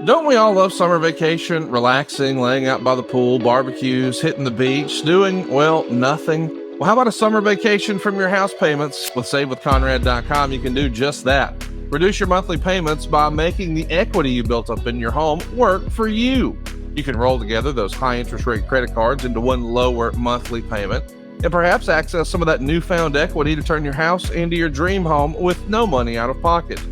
Don't we all love summer vacation, relaxing, laying out by the pool, barbecues, hitting the beach, doing, well, nothing? Well, how about a summer vacation from your house payments? With SaveWithConrad.com, you can do just that. Reduce your monthly payments by making the equity you built up in your home work for you. You can roll together those high interest rate credit cards into one lower monthly payment and perhaps access some of that newfound equity to turn your house into your dream home with no money out of pocket.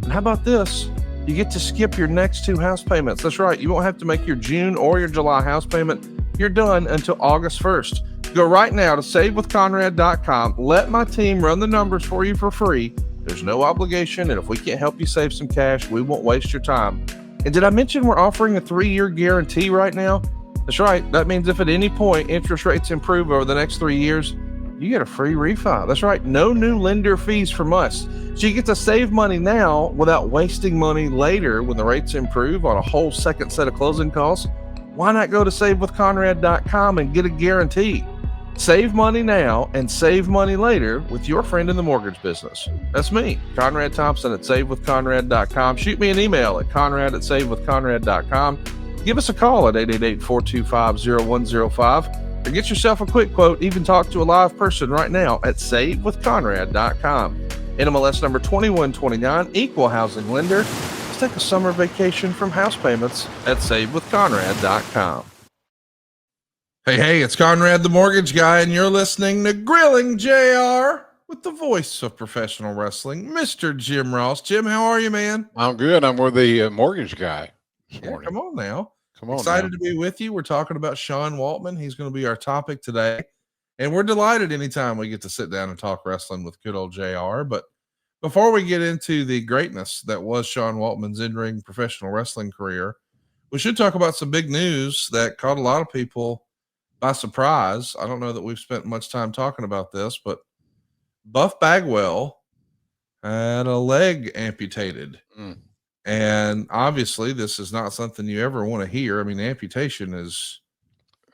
And how about this? You get to skip your next two house payments. That's right. You won't have to make your June or your July house payment. You're done until August 1st. Go right now to SaveWithConrad.com. Let my team run the numbers for you for free. There's no obligation, and if we can't help you save some cash, we won't waste your time. And did I mention we're offering a 3-year guarantee right now? That's right. That means if at any point interest rates improve over the next 3 years, you get a free refi. That's right. No new lender fees from us. So you get to save money now without wasting money later when the rates improve on a whole second set of closing costs. Why not go to SaveWithConrad.com and get a guarantee? Save money now and save money later with your friend in the mortgage business. That's me, Conrad Thompson at SaveWithConrad.com. Shoot me an email at Conrad@SaveWithConrad.com. Give us a call at 888-425-0105. Or get yourself a quick quote. Even talk to a live person right now at SaveWithConrad.com. NMLS number 2129, equal housing lender. Let's take a summer vacation from house payments at SaveWithConrad.com. Hey, it's Conrad the Mortgage Guy, and you're listening to Grilling JR with the voice of professional wrestling, Mr. Jim Ross. Jim, how are you, man? I'm good. I'm with the mortgage guy this morning. Come on now. Come on. Excited to be with you. We're talking about Sean Waltman. He's going to be our topic today. And we're delighted anytime we get to sit down and talk wrestling with good old JR. But before we get into the greatness that was Sean Waltman's in-ring professional wrestling career, we should talk about some big news that caught a lot of people by surprise. I don't know that we've spent much time talking about this, but Buff Bagwell had a leg amputated. And obviously, this is not something you ever want to hear. I mean, amputation is,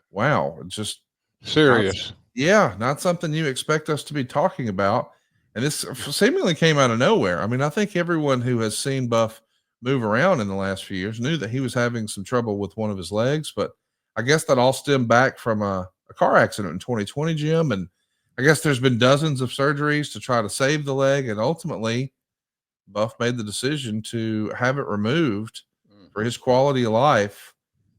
wow, it's just serious. Not something you expect us to be talking about. And this seemingly came out of nowhere. I mean, I think everyone who has seen Buff move around in the last few years knew that he was having some trouble with one of his legs. But I guess that all stemmed back from a car accident in 2020, Jim. And I guess there's been dozens of surgeries to try to save the leg. And ultimately, Buff made the decision to have it removed for his quality of life.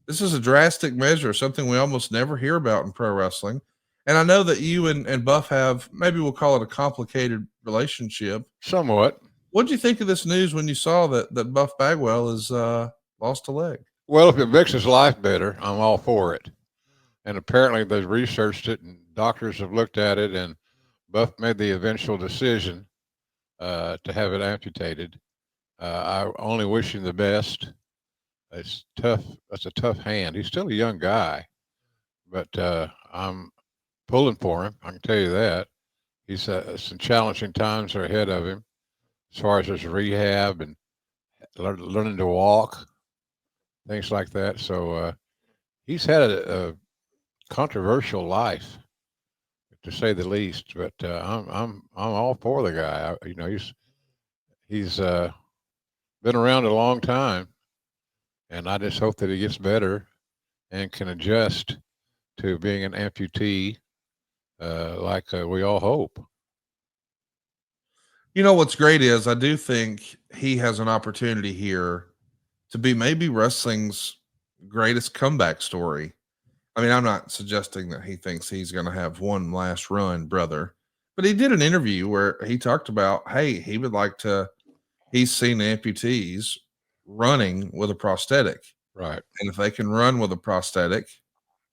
This is a drastic measure, something we almost never hear about in pro wrestling. And I know that you and Buff have, maybe we'll call it a complicated relationship. Somewhat. What did you think of this news when you saw that Buff Bagwell has lost a leg? Well, if it makes his life better, I'm all for it. And apparently they've researched it and doctors have looked at it, and Buff made the eventual decision to have it amputated. I only wish him the best. It's tough. That's a tough hand. He's still a young guy, but I'm pulling for him. I can tell you that. He's some challenging times are ahead of him as far as his rehab and learning to walk, things like that. So he's had a controversial life, to say the least. But I'm all for the guy. He's been around a long time, and I just hope that he gets better and can adjust to being an amputee, like we all hope. You know, what's great is I do think he has an opportunity here to be maybe wrestling's greatest comeback story. I mean, I'm not suggesting that he thinks he's going to have one last run, brother, but he did an interview where he talked about, hey, he would like to, he's seen amputees running with a prosthetic. Right. And if they can run with a prosthetic,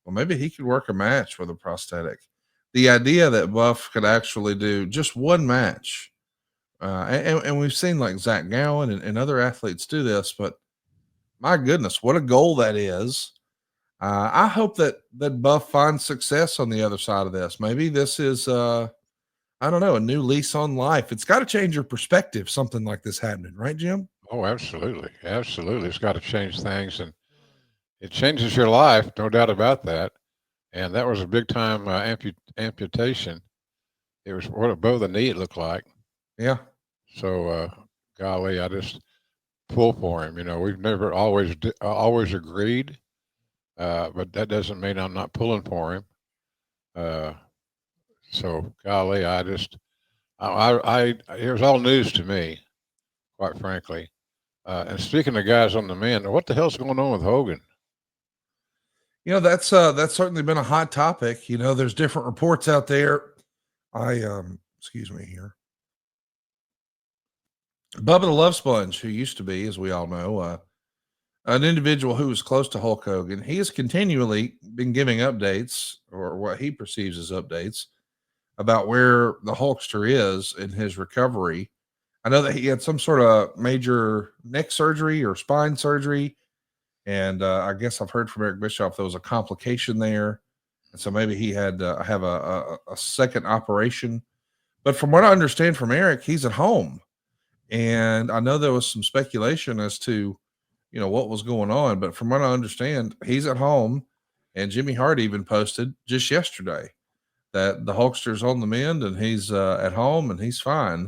well, maybe he could work a match with a prosthetic. The idea that Buff could actually do just one match, and we've seen like Zach Gowen and other athletes do this, but my goodness, what a goal that is. I hope that Buff finds success on the other side of this. Maybe this is, I don't know, a new lease on life. It's got to change your perspective, something like this happening, right, Jim? Oh, absolutely. Absolutely. It's got to change things, and it changes your life, no doubt about that. And that was a big time amputation. It was what above the knee it looked like. Yeah. So, golly, I just pull for him. You know, we've never always agreed, but that doesn't mean I'm not pulling for him. So golly, it was all news to me, quite frankly. And speaking of guys on the mend, what the hell's going on with Hogan? That's certainly been a hot topic. There's different reports out there. Excuse me here. Bubba the Love Sponge, who used to be, as we all know, an individual who was close to Hulk Hogan, he has continually been giving updates, or what he perceives as updates, about where the Hulkster is in his recovery. I know that he had some sort of major neck surgery or spine surgery. And I guess I've heard from Eric Bischoff there was a complication there. And so maybe he had to have a second operation. But from what I understand from Eric, he's at home. And I know there was some speculation as to, what was going on. But from what I understand, he's at home. And Jimmy Hart even posted just yesterday that the Hulkster's on the mend and he's at home and he's fine.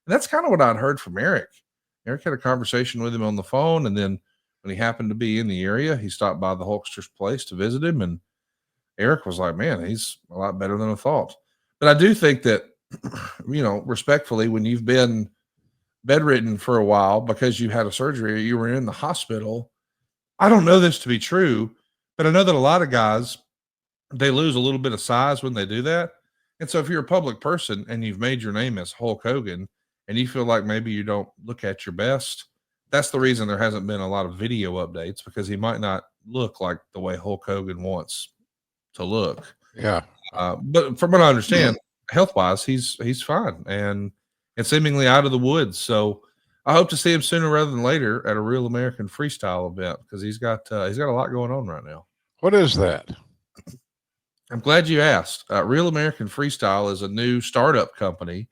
And that's kind of what I'd heard from Eric. Eric had a conversation with him on the phone, and then when he happened to be in the area, he stopped by the Hulkster's place to visit him. And Eric was like, man, he's a lot better than I thought. But I do think that, respectfully, when you've been bedridden for a while because you had a surgery or you were in the hospital, I don't know this to be true, but I know that a lot of guys, they lose a little bit of size when they do that. And so if you're a public person and you've made your name as Hulk Hogan and you feel like maybe you don't look at your best, that's the reason there hasn't been a lot of video updates, because he might not look like the way Hulk Hogan wants to look. Yeah. But from what I understand, health wise, he's fine and seemingly out of the woods. So I hope to see him sooner rather than later at a Real American Freestyle event, because he's got a lot going on right now. What is that? I'm glad you asked. Real American Freestyle is a new startup company,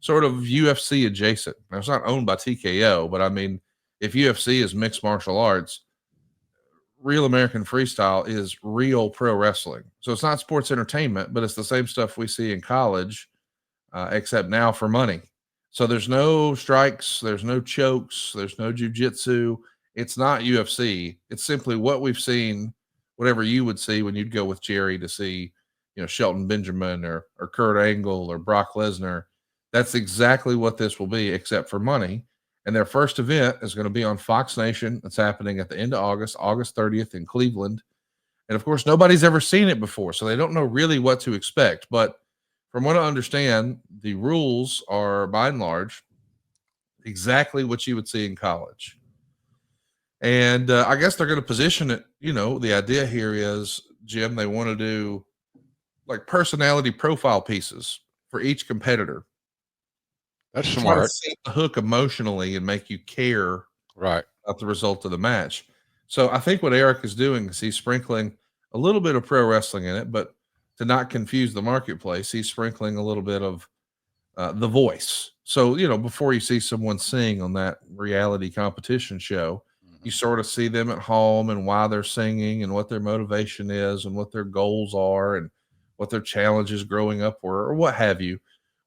sort of UFC adjacent. Now, it's not owned by TKO, but I mean, if UFC is mixed martial arts, Real American Freestyle is real pro wrestling. So it's not sports entertainment, but it's the same stuff we see in college, except now for money. So there's no strikes, there's no chokes, there's no jujitsu. It's not UFC. It's simply what we've seen, whatever you would see when you'd go with Jerry to see, Shelton Benjamin or Kurt Angle or Brock Lesnar. That's exactly what this will be, except for money. And their first event is going to be on Fox Nation. It's happening at the end of August 30th in Cleveland. And of course, nobody's ever seen it before, so they don't know really what to expect. But from what I understand, the rules are, by and large, exactly what you would see in college. And I guess they're going to position it, the idea here is, Jim, they want to do like personality profile pieces for each competitor. That's smart. Set the hook emotionally and make you care right about the result of the match. So I think what Eric is doing is he's sprinkling a little bit of pro wrestling in it, but to not confuse the marketplace, he's sprinkling a little bit of The Voice. So, before you see someone sing on that reality competition show, you sort of see them at home and why they're singing and what their motivation is and what their goals are and what their challenges growing up were or what have you.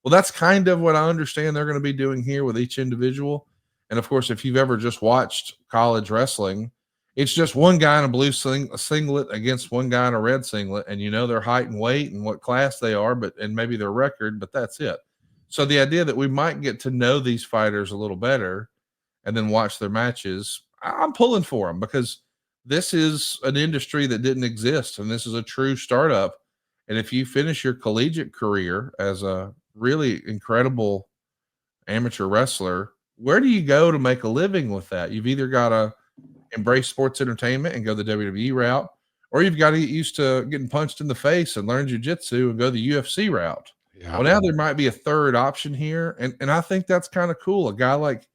Well, that's kind of what I understand they're going to be doing here with each individual. And of course, if you've ever just watched college wrestling, it's just one guy in a blue singlet against one guy in a red singlet, and their height and weight and what class they are, and maybe their record, but that's it. So the idea that we might get to know these fighters a little better and then watch their matches, I'm pulling for them, because this is an industry that didn't exist, and this is a true startup. And if you finish your collegiate career as a really incredible amateur wrestler, where do you go to make a living with that? You've either got to embrace sports entertainment and go the WWE route, or you've got to get used to getting punched in the face and learn jiu-jitsu and go the UFC route. Yeah. Well, now there might be a third option here, and I think that's kind of cool. A guy like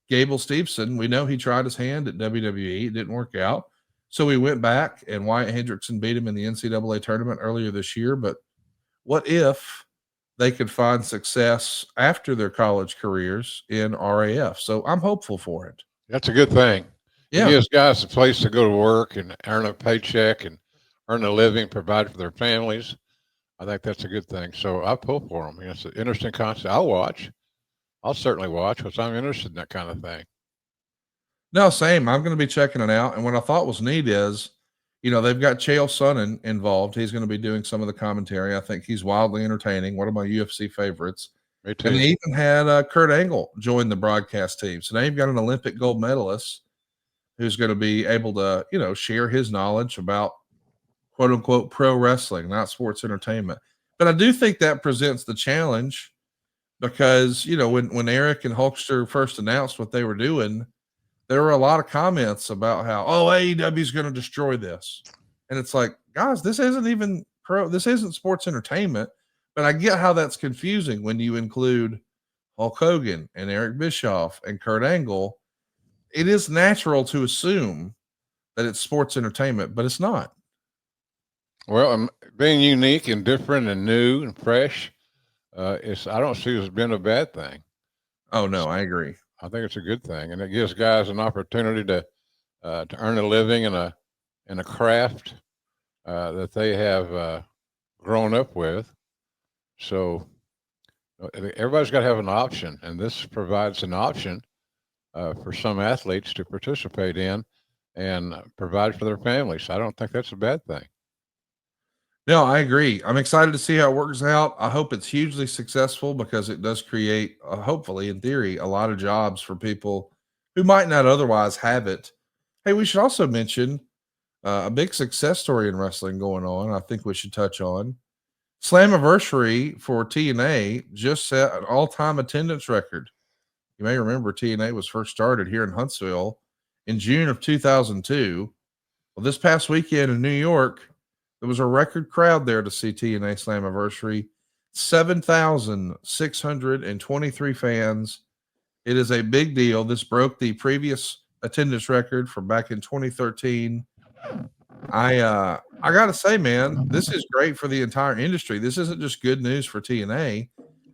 Gable Steveson, we know he tried his hand at WWE. It didn't work out. So he went back, and Wyatt Hendrickson beat him in the NCAA tournament earlier this year. But what if they could find success after their college careers in RAF? So I'm hopeful for it. That's a good thing. Yeah. It gives guys a place to go to work and earn a paycheck and earn a living, provide for their families. I think that's a good thing. So I pull for them. It's an interesting concept. I'll certainly watch because I'm interested in that kind of thing. No, same. I'm going to be checking it out. And what I thought was neat is, they've got Chael Sonnen involved. He's going to be doing some of the commentary. I think he's wildly entertaining. One of my UFC favorites. Me And too. they even had Kurt Angle join the broadcast team. So now you've got an Olympic gold medalist who's going to be able to, share his knowledge about quote unquote pro wrestling, not sports entertainment. But I do think that presents the challenge because, when Eric and Hulkster first announced what they were doing, there were a lot of comments about how, AEW is going to destroy this. And it's like, guys, this isn't even this isn't sports entertainment. But I get how that's confusing when you include Hulk Hogan and Eric Bischoff and Kurt Angle. It is natural to assume that it's sports entertainment, but it's not. Well, being unique and different and new and fresh, I don't see it as being a bad thing. Oh no, I agree. I think it's a good thing, and it gives guys an opportunity to earn a living in a craft that they have grown up with. So everybody's got to have an option, and this provides an option for some athletes to participate in and provide for their families. I don't think that's a bad thing. No, I agree. I'm excited to see how it works out. I hope it's hugely successful because it does create, hopefully, in theory, a lot of jobs for people who might not otherwise have it. Hey, we should also mention a big success story in wrestling going on. I think we should touch on Slammiversary for TNA just set an all-time attendance record. You may remember TNA was first started here in Huntsville in June of 2002. Well, this past weekend in New York, there was a record crowd there to see TNA Slammiversary. 7,623 fans. It is a big deal. This broke the previous attendance record from back in 2013. I gotta say, man, this is great for the entire industry. This isn't just good news for TNA.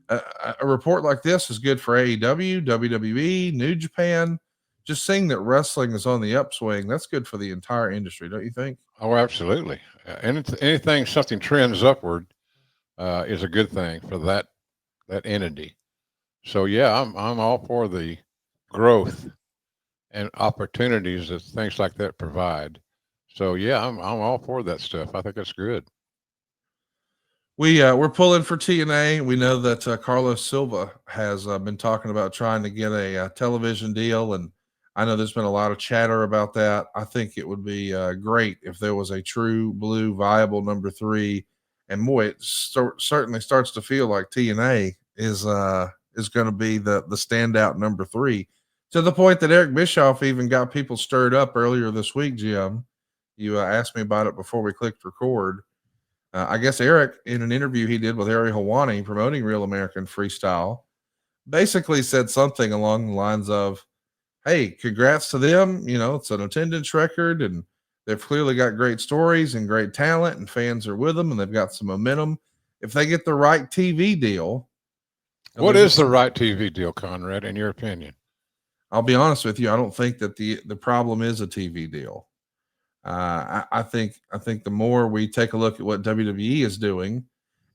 A report like this is good for AEW, WWE, New Japan. Just seeing that wrestling is on the upswing, that's good for the entire industry, don't you think? Oh, absolutely. Anything something trends upward is a good thing for that entity. So yeah, I'm all for the growth and opportunities that things like that provide. So yeah, I'm all for that stuff. I think that's good. We're pulling for TNA. We know that Carlos Silva has been talking about trying to get a television deal, and I know there's been a lot of chatter about that. I think it would be great if there was a true blue viable number three. And boy, it certainly starts to feel like TNA is going to be the standout number three, to the point that Eric Bischoff even got people stirred up earlier this week. Jim, you asked me about it before we clicked record. I guess Eric, in an interview he did with Ari Hawani promoting Real American Freestyle, basically said something along the lines of, hey, congrats to them. It's an attendance record, and they've clearly got great stories and great talent, and fans are with them, and they've got some momentum. If they get the right TV deal. What is the right TV deal, Conrad, in your opinion? I'll be honest with you. I don't think that the problem is a TV deal. I think the more we take a look at what WWE is doing,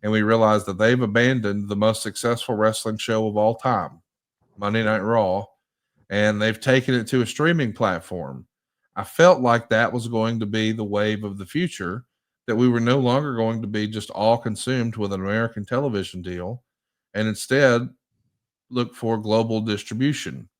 and we realize that they've abandoned the most successful wrestling show of all time, Monday Night Raw, and they've taken it to a streaming platform. I felt like that was going to be the wave of the future, that we were no longer going to be just all consumed with an American television deal, and instead look for global distribution.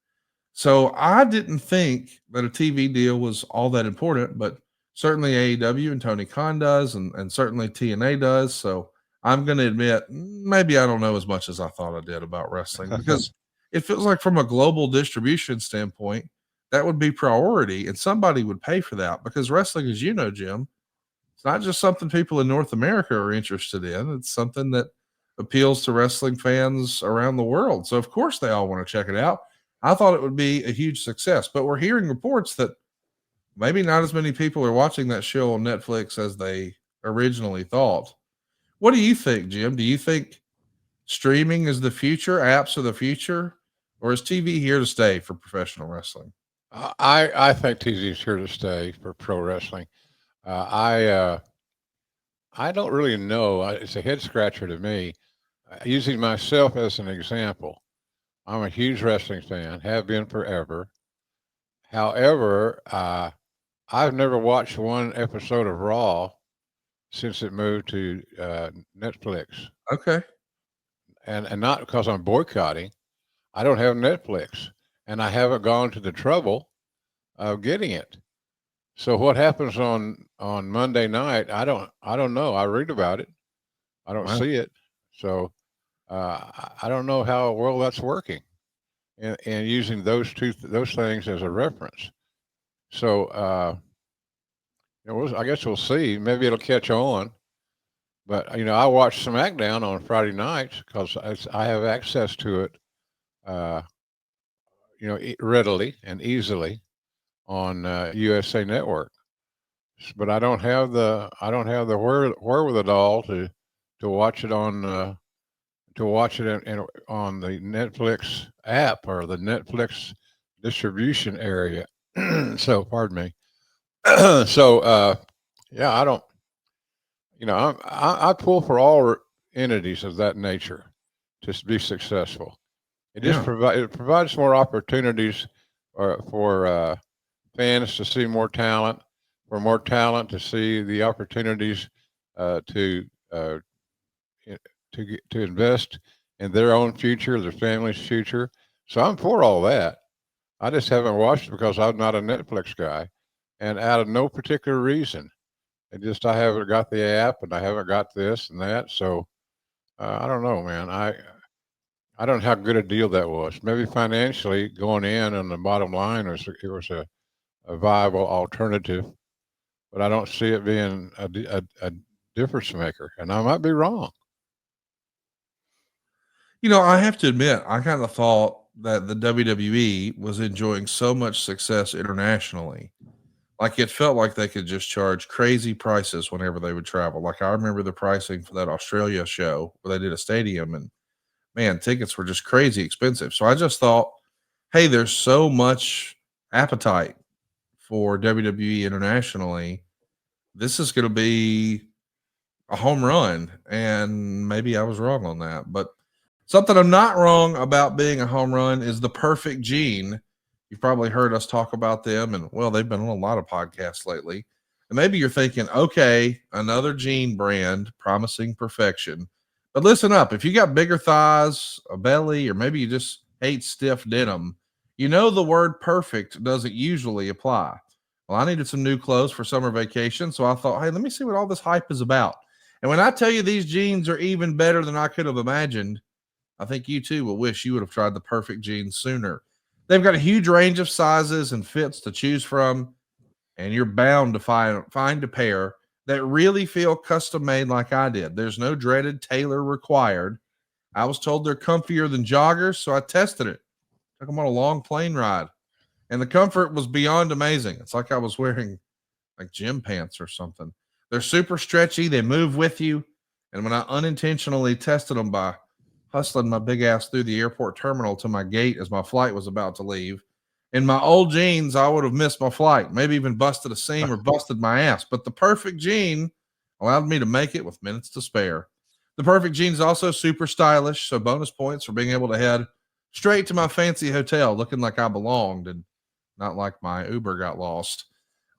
So I didn't think that a TV deal was all that important, but certainly AEW and Tony Khan does, and certainly TNA does. So I'm going to admit, maybe I don't know as much as I thought I did about wrestling, because it feels like from a global distribution standpoint, that would be priority, and somebody would pay for that, because wrestling, as you know, Jim, it's not just something people in North America are interested in. It's something that appeals to wrestling fans around the world. So of course they all want to check it out. I thought it would be a huge success, but we're hearing reports that maybe not as many people are watching that show on Netflix as they originally thought. What do you think, Jim? Do you think streaming is the future, apps are the future, or is TV here to stay for professional wrestling? I think TV is here to stay for pro wrestling. I don't really know. It's a head scratcher to me. Using myself as an example, I'm a huge wrestling fan, have been forever. However, I've never watched one episode of Raw since it moved to Netflix, Okay. and not because I'm boycotting. I don't have Netflix, and I haven't gone to the trouble of getting it. So what happens on Monday night? I don't know. I read about it. I don't Wow. see it. So I don't know how well that's working, and using those things as a reference. So I guess we'll see. Maybe it'll catch on. But I watch SmackDown on Friday nights because I have access to it, uh, readily and easily on USA Network. But I don't have the wherewithal to watch it on the Netflix app or the Netflix distribution area. So pardon me. So yeah, I don't. I pull for all entities of that nature to be successful. Yeah. It provides more opportunities for fans to see more talent, for more talent to see the opportunities to to invest in their own future, their family's future. So I'm for all that. I just haven't watched it because I'm not a Netflix guy, and out of no particular reason. I haven't got the app, and I haven't got this and that. So I don't know, man. I don't know how good a deal that was. Maybe financially going in on the bottom line it was a viable alternative, but I don't see it being a difference maker, and I might be wrong. I have to admit, I kind of thought that the WWE was enjoying so much success internationally. Like it felt like they could just charge crazy prices whenever they would travel. Like I remember the pricing for that Australia show where they did a stadium, and man, tickets were just crazy expensive. So I just thought, hey, there's so much appetite for WWE internationally. This is going to be a home run. And maybe I was wrong on that. But something I'm not wrong about being a home run is the Perfect Gene. You've probably heard us talk about them, and well, they've been on a lot of podcasts lately. And maybe you're thinking, okay, another gene brand promising perfection. But listen up, if you got bigger thighs, a belly, or maybe you just hate stiff denim, the word perfect doesn't usually apply. Well, I needed some new clothes for summer vacation, so I thought, hey, let me see what all this hype is about. And when I tell you these jeans are even better than I could have imagined, I think you too will wish you would have tried the Perfect jeans sooner. They've got a huge range of sizes and fits to choose from, and you're bound to find a pair that really feel custom made like I did. There's no dreaded tailor required. I was told they're comfier than joggers, so I tested it. Took them on a long plane ride, and the comfort was beyond amazing. It's like I was wearing like gym pants or something. They're super stretchy, they move with you. And when I unintentionally tested them by hustling my big ass through the airport terminal to my gate as my flight was about to leave, in my old jeans, I would have missed my flight, maybe even busted a seam or busted my ass. But the Perfect Gene allowed me to make it with minutes to spare. The Perfect Gene is also super stylish, so bonus points for being able to head straight to my fancy hotel looking like I belonged and not like my Uber got lost.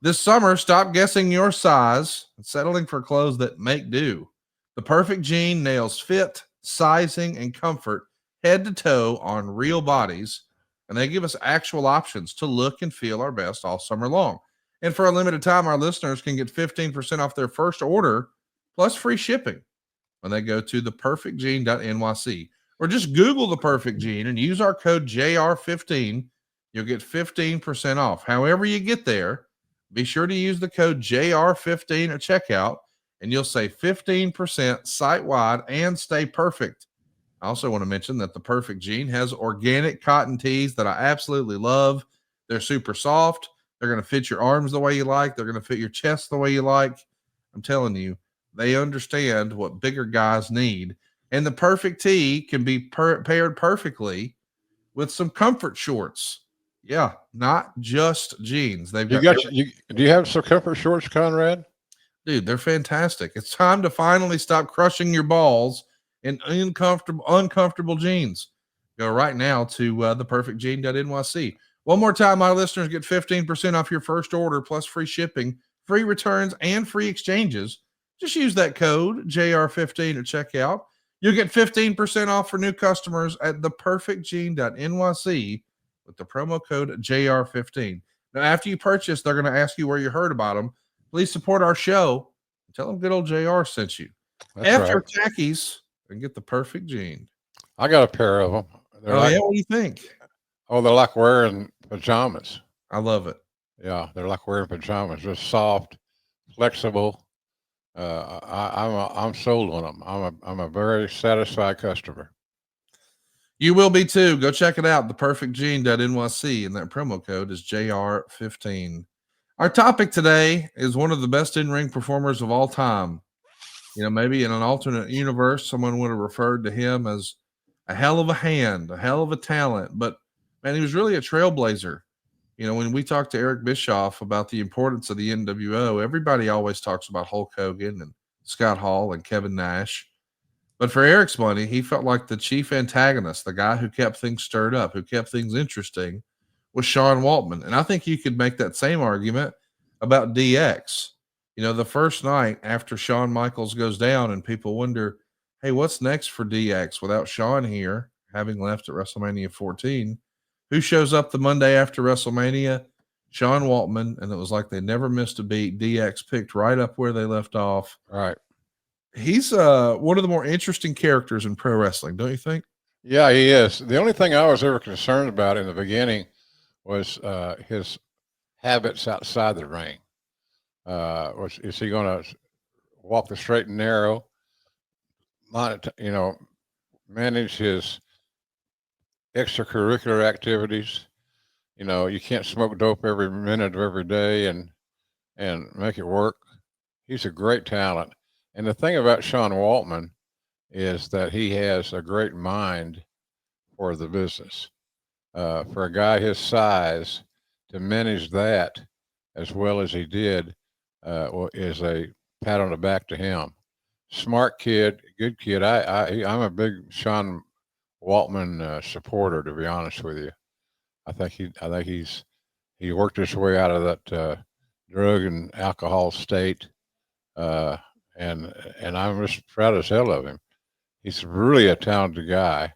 This summer, stop guessing your size and settling for clothes that make do. The Perfect Gene nails fit, sizing, and comfort head to toe on real bodies, and they give us actual options to look and feel our best all summer long. And for a limited time, our listeners can get 15% off their first order plus free shipping when they go to theperfectgene.nyc or just Google the Perfect Gene and use our code JR15. You'll get 15% off. However, you get there, be sure to use the code JR15 at checkout, and you'll save 15% site wide and stay perfect. I also want to mention that the Perfect Gene has organic cotton tees that I absolutely love. They're super soft. They're going to fit your arms the way you like. They're going to fit your chest the way you like. I'm telling you, they understand what bigger guys need. And the Perfect tee can be paired perfectly with some comfort shorts. Yeah, not just jeans. They've You got got you. Do you have some comfort shorts, Conrad? Dude, they're fantastic. It's time to finally stop crushing your balls in uncomfortable jeans. Go right now to theperfectgene.nyc One more time, my listeners get 15% off your first order plus free shipping, free returns, and free exchanges. Just use that code JR15 at checkout. You'll get 15% off for new customers at theperfectgene.nyc with the promo code JR15. Now, after you purchase, they're going to ask you where you heard about them. Please support our show. Tell them good old JR sent you. That's After right. tackies, and get the perfect gene. I got a pair of them. Yeah, what do you think? Oh, they're like wearing pajamas. I love it. Yeah, they're like wearing pajamas. Just soft, flexible. I'm sold on them. I'm a very satisfied customer. You will be too. Go check it out, theperfectgene.nyc, and that promo code is JR15. Our topic today is one of the best in-ring performers of all time. You know, maybe in an alternate universe, someone would have referred to him as a hell of a hand, a hell of a talent, but man, he was really a trailblazer. You know, when we talked to Eric Bischoff about the importance of the NWO, everybody always talks about Hulk Hogan and Scott Hall and Kevin Nash. But for Eric's money, he felt like the chief antagonist, the guy who kept things stirred up, who kept things interesting, was Sean Waltman. And I think you could make that same argument about DX. You know, the first night after Shawn Michaels goes down, and people wonder, hey, what's next for DX without Shawn here, having left at WrestleMania 14? Who shows up the Monday after WrestleMania? Sean Waltman. And it was like they never missed a beat. DX picked right up where they left off. Right. He's one of the more interesting characters in pro wrestling, don't you think? Yeah, he is. The only thing I was ever concerned about in the beginning was his habits outside the ring. Is he going to walk the straight and narrow? Manage his extracurricular activities. You know, you can't smoke dope every minute of every day and make it work. He's a great talent. And the thing about Sean Waltman is that he has a great mind for the business. For a guy his size to manage that as well as he did is a pat on the back to him. Smart kid, good kid. I'm a big Sean Waltman supporter, to be honest with you. I think he worked his way out of that drug and alcohol state. And I'm just proud as hell of him. He's really a talented guy,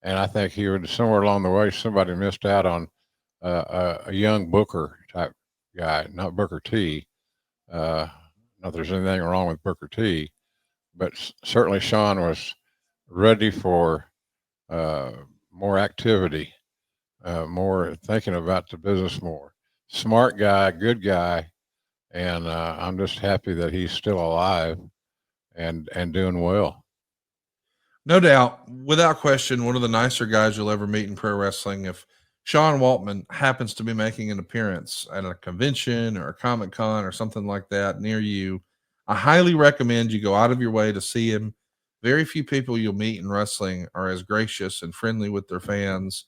and I think he would somewhere along the way somebody missed out on a young Booker type guy, not Booker T. Not that there's anything wrong with Booker T, but certainly Sean was ready for more activity, more thinking about the business more. Smart guy, good guy. And I'm just happy that he's still alive and doing well. No doubt, without question, one of the nicer guys you'll ever meet in pro wrestling. If Sean Waltman happens to be making an appearance at a convention or a Comic Con or something like that near you, I highly recommend you go out of your way to see him. Very few people you'll meet in wrestling are as gracious and friendly with their fans.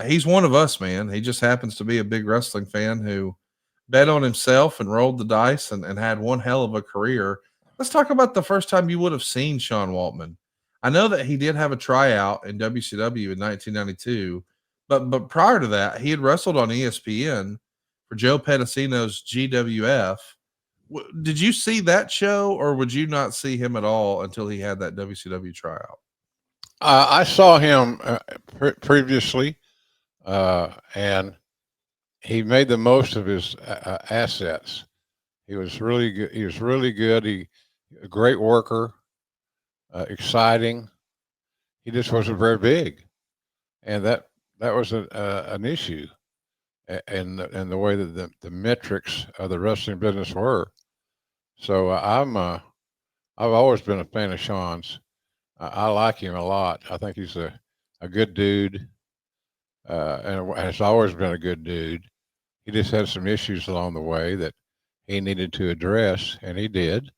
He's one of us, man. He just happens to be a big wrestling fan who bet on himself and rolled the dice and had one hell of a career. Let's talk about the first time you would have seen Sean Waltman. I know that he did have a tryout in WCW in 1992, but prior to that, he had wrestled on ESPN for Joe Pedicino's GWF. Did you see that show, or would you not see him at all until he had that WCW tryout? I saw him previously, and he made the most of his assets. He was really good. He was really good. A great worker, exciting. He just wasn't very big, and that was an issue, and the way that the metrics of the wrestling business were. So I've always been a fan of Sean's. I like him a lot. I think he's a good dude, and has always been a good dude. He just had some issues along the way that he needed to address, and he did,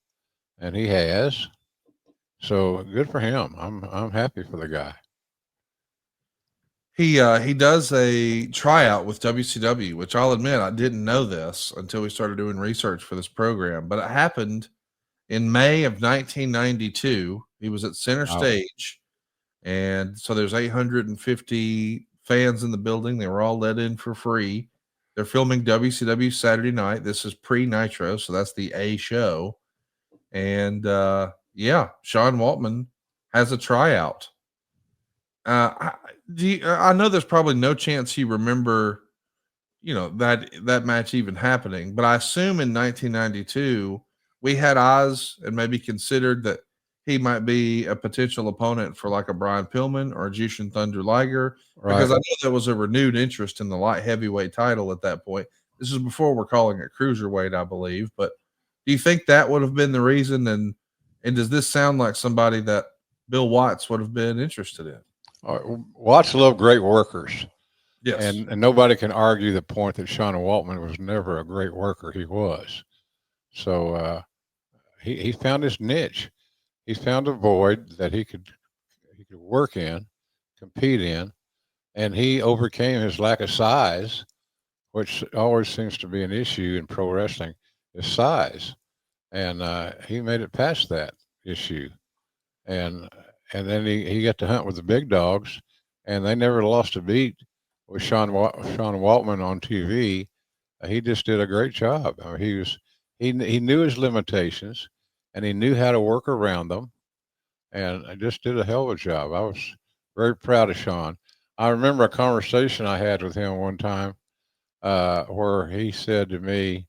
and he has. So good for him. I'm happy for the guy. He does a tryout with WCW, which I'll admit I didn't know this until we started doing research for this program, but it happened in May of 1992. He was at center stage, and so there's 850 fans in the building. They were all let in for free. They're filming WCW Saturday night. This is pre-Nitro, so that's the A show. And yeah, Sean Waltman has a tryout. I know there's probably no chance you remember, that match even happening, but I assume in 1992 we had eyes and maybe considered that he might be a potential opponent for like a Brian Pillman or a Jushin Thunder Liger, because I know there was a renewed interest in the light heavyweight title at that point. This is before we're calling it cruiserweight, I believe. But do you think that would have been the reason? And does this sound like somebody that Bill Watts would have been interested in? Watts loved great workers. Yes. And nobody can argue the point that Sean Waltman was never a great worker. He was. So he found his niche. He found a void that he could work in, compete in, and he overcame his lack of size, which always seems to be an issue in pro wrestling, is size. And he made it past that issue. And then he got to hunt with the big dogs, and they never lost a beat with Sean Waltman on TV. He just did a great job. I mean, he knew his limitations, and he knew how to work around them, and I just did a hell of a job. I was very proud of Sean. I remember a conversation I had with him one time where he said to me,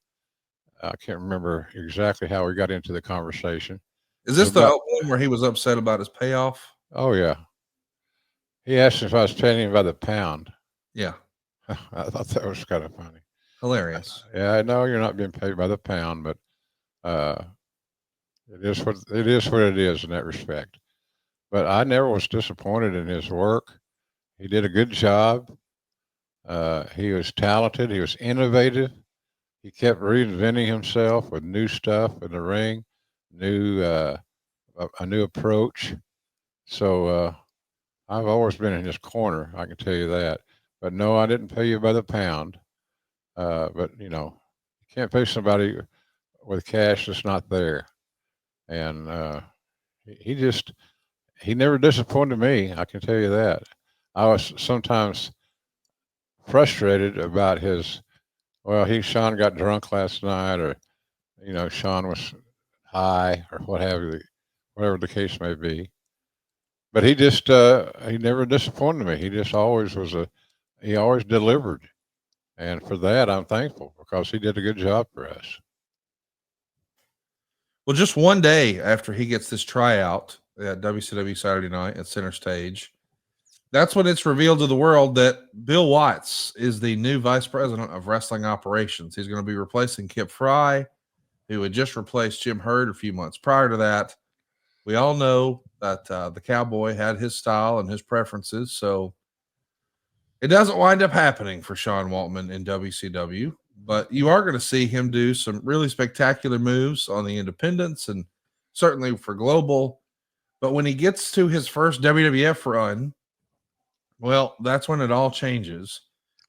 I can't remember exactly how we got into the conversation. Is this the one where he was upset about his payoff? Oh, yeah. He asked if I was paying him by the pound. Yeah. I thought that was kind of funny. Hilarious. Yeah, I know you're not being paid by the pound, but it is what it is in that respect. But I never was disappointed in his work. He did a good job. He was talented. He was innovative. He kept reinventing himself with new stuff in the ring, a new approach. So I've always been in his corner. I can tell you that. But no, I didn't pay you by the pound. But you can't pay somebody with cash that's not there. And he never disappointed me. I can tell you that. I was sometimes frustrated about Sean got drunk last night, or Sean was high, or what have you, whatever the case may be. But he just he never disappointed me. He just always he always delivered, and for that I'm thankful, because he did a good job for us. Well, just one day after he gets this tryout at WCW Saturday Night at Center Stage, that's when it's revealed to the world that Bill Watts is the new vice president of wrestling operations. He's going to be replacing Kip Fry, who had just replaced Jim Herd a few months prior to that. We all know that the Cowboy had his style and his preferences, so it doesn't wind up happening for Sean Waltman in WCW. But you are going to see him do some really spectacular moves on the independents and certainly for global. But when he gets to his first WWF run, well, that's when it all changes.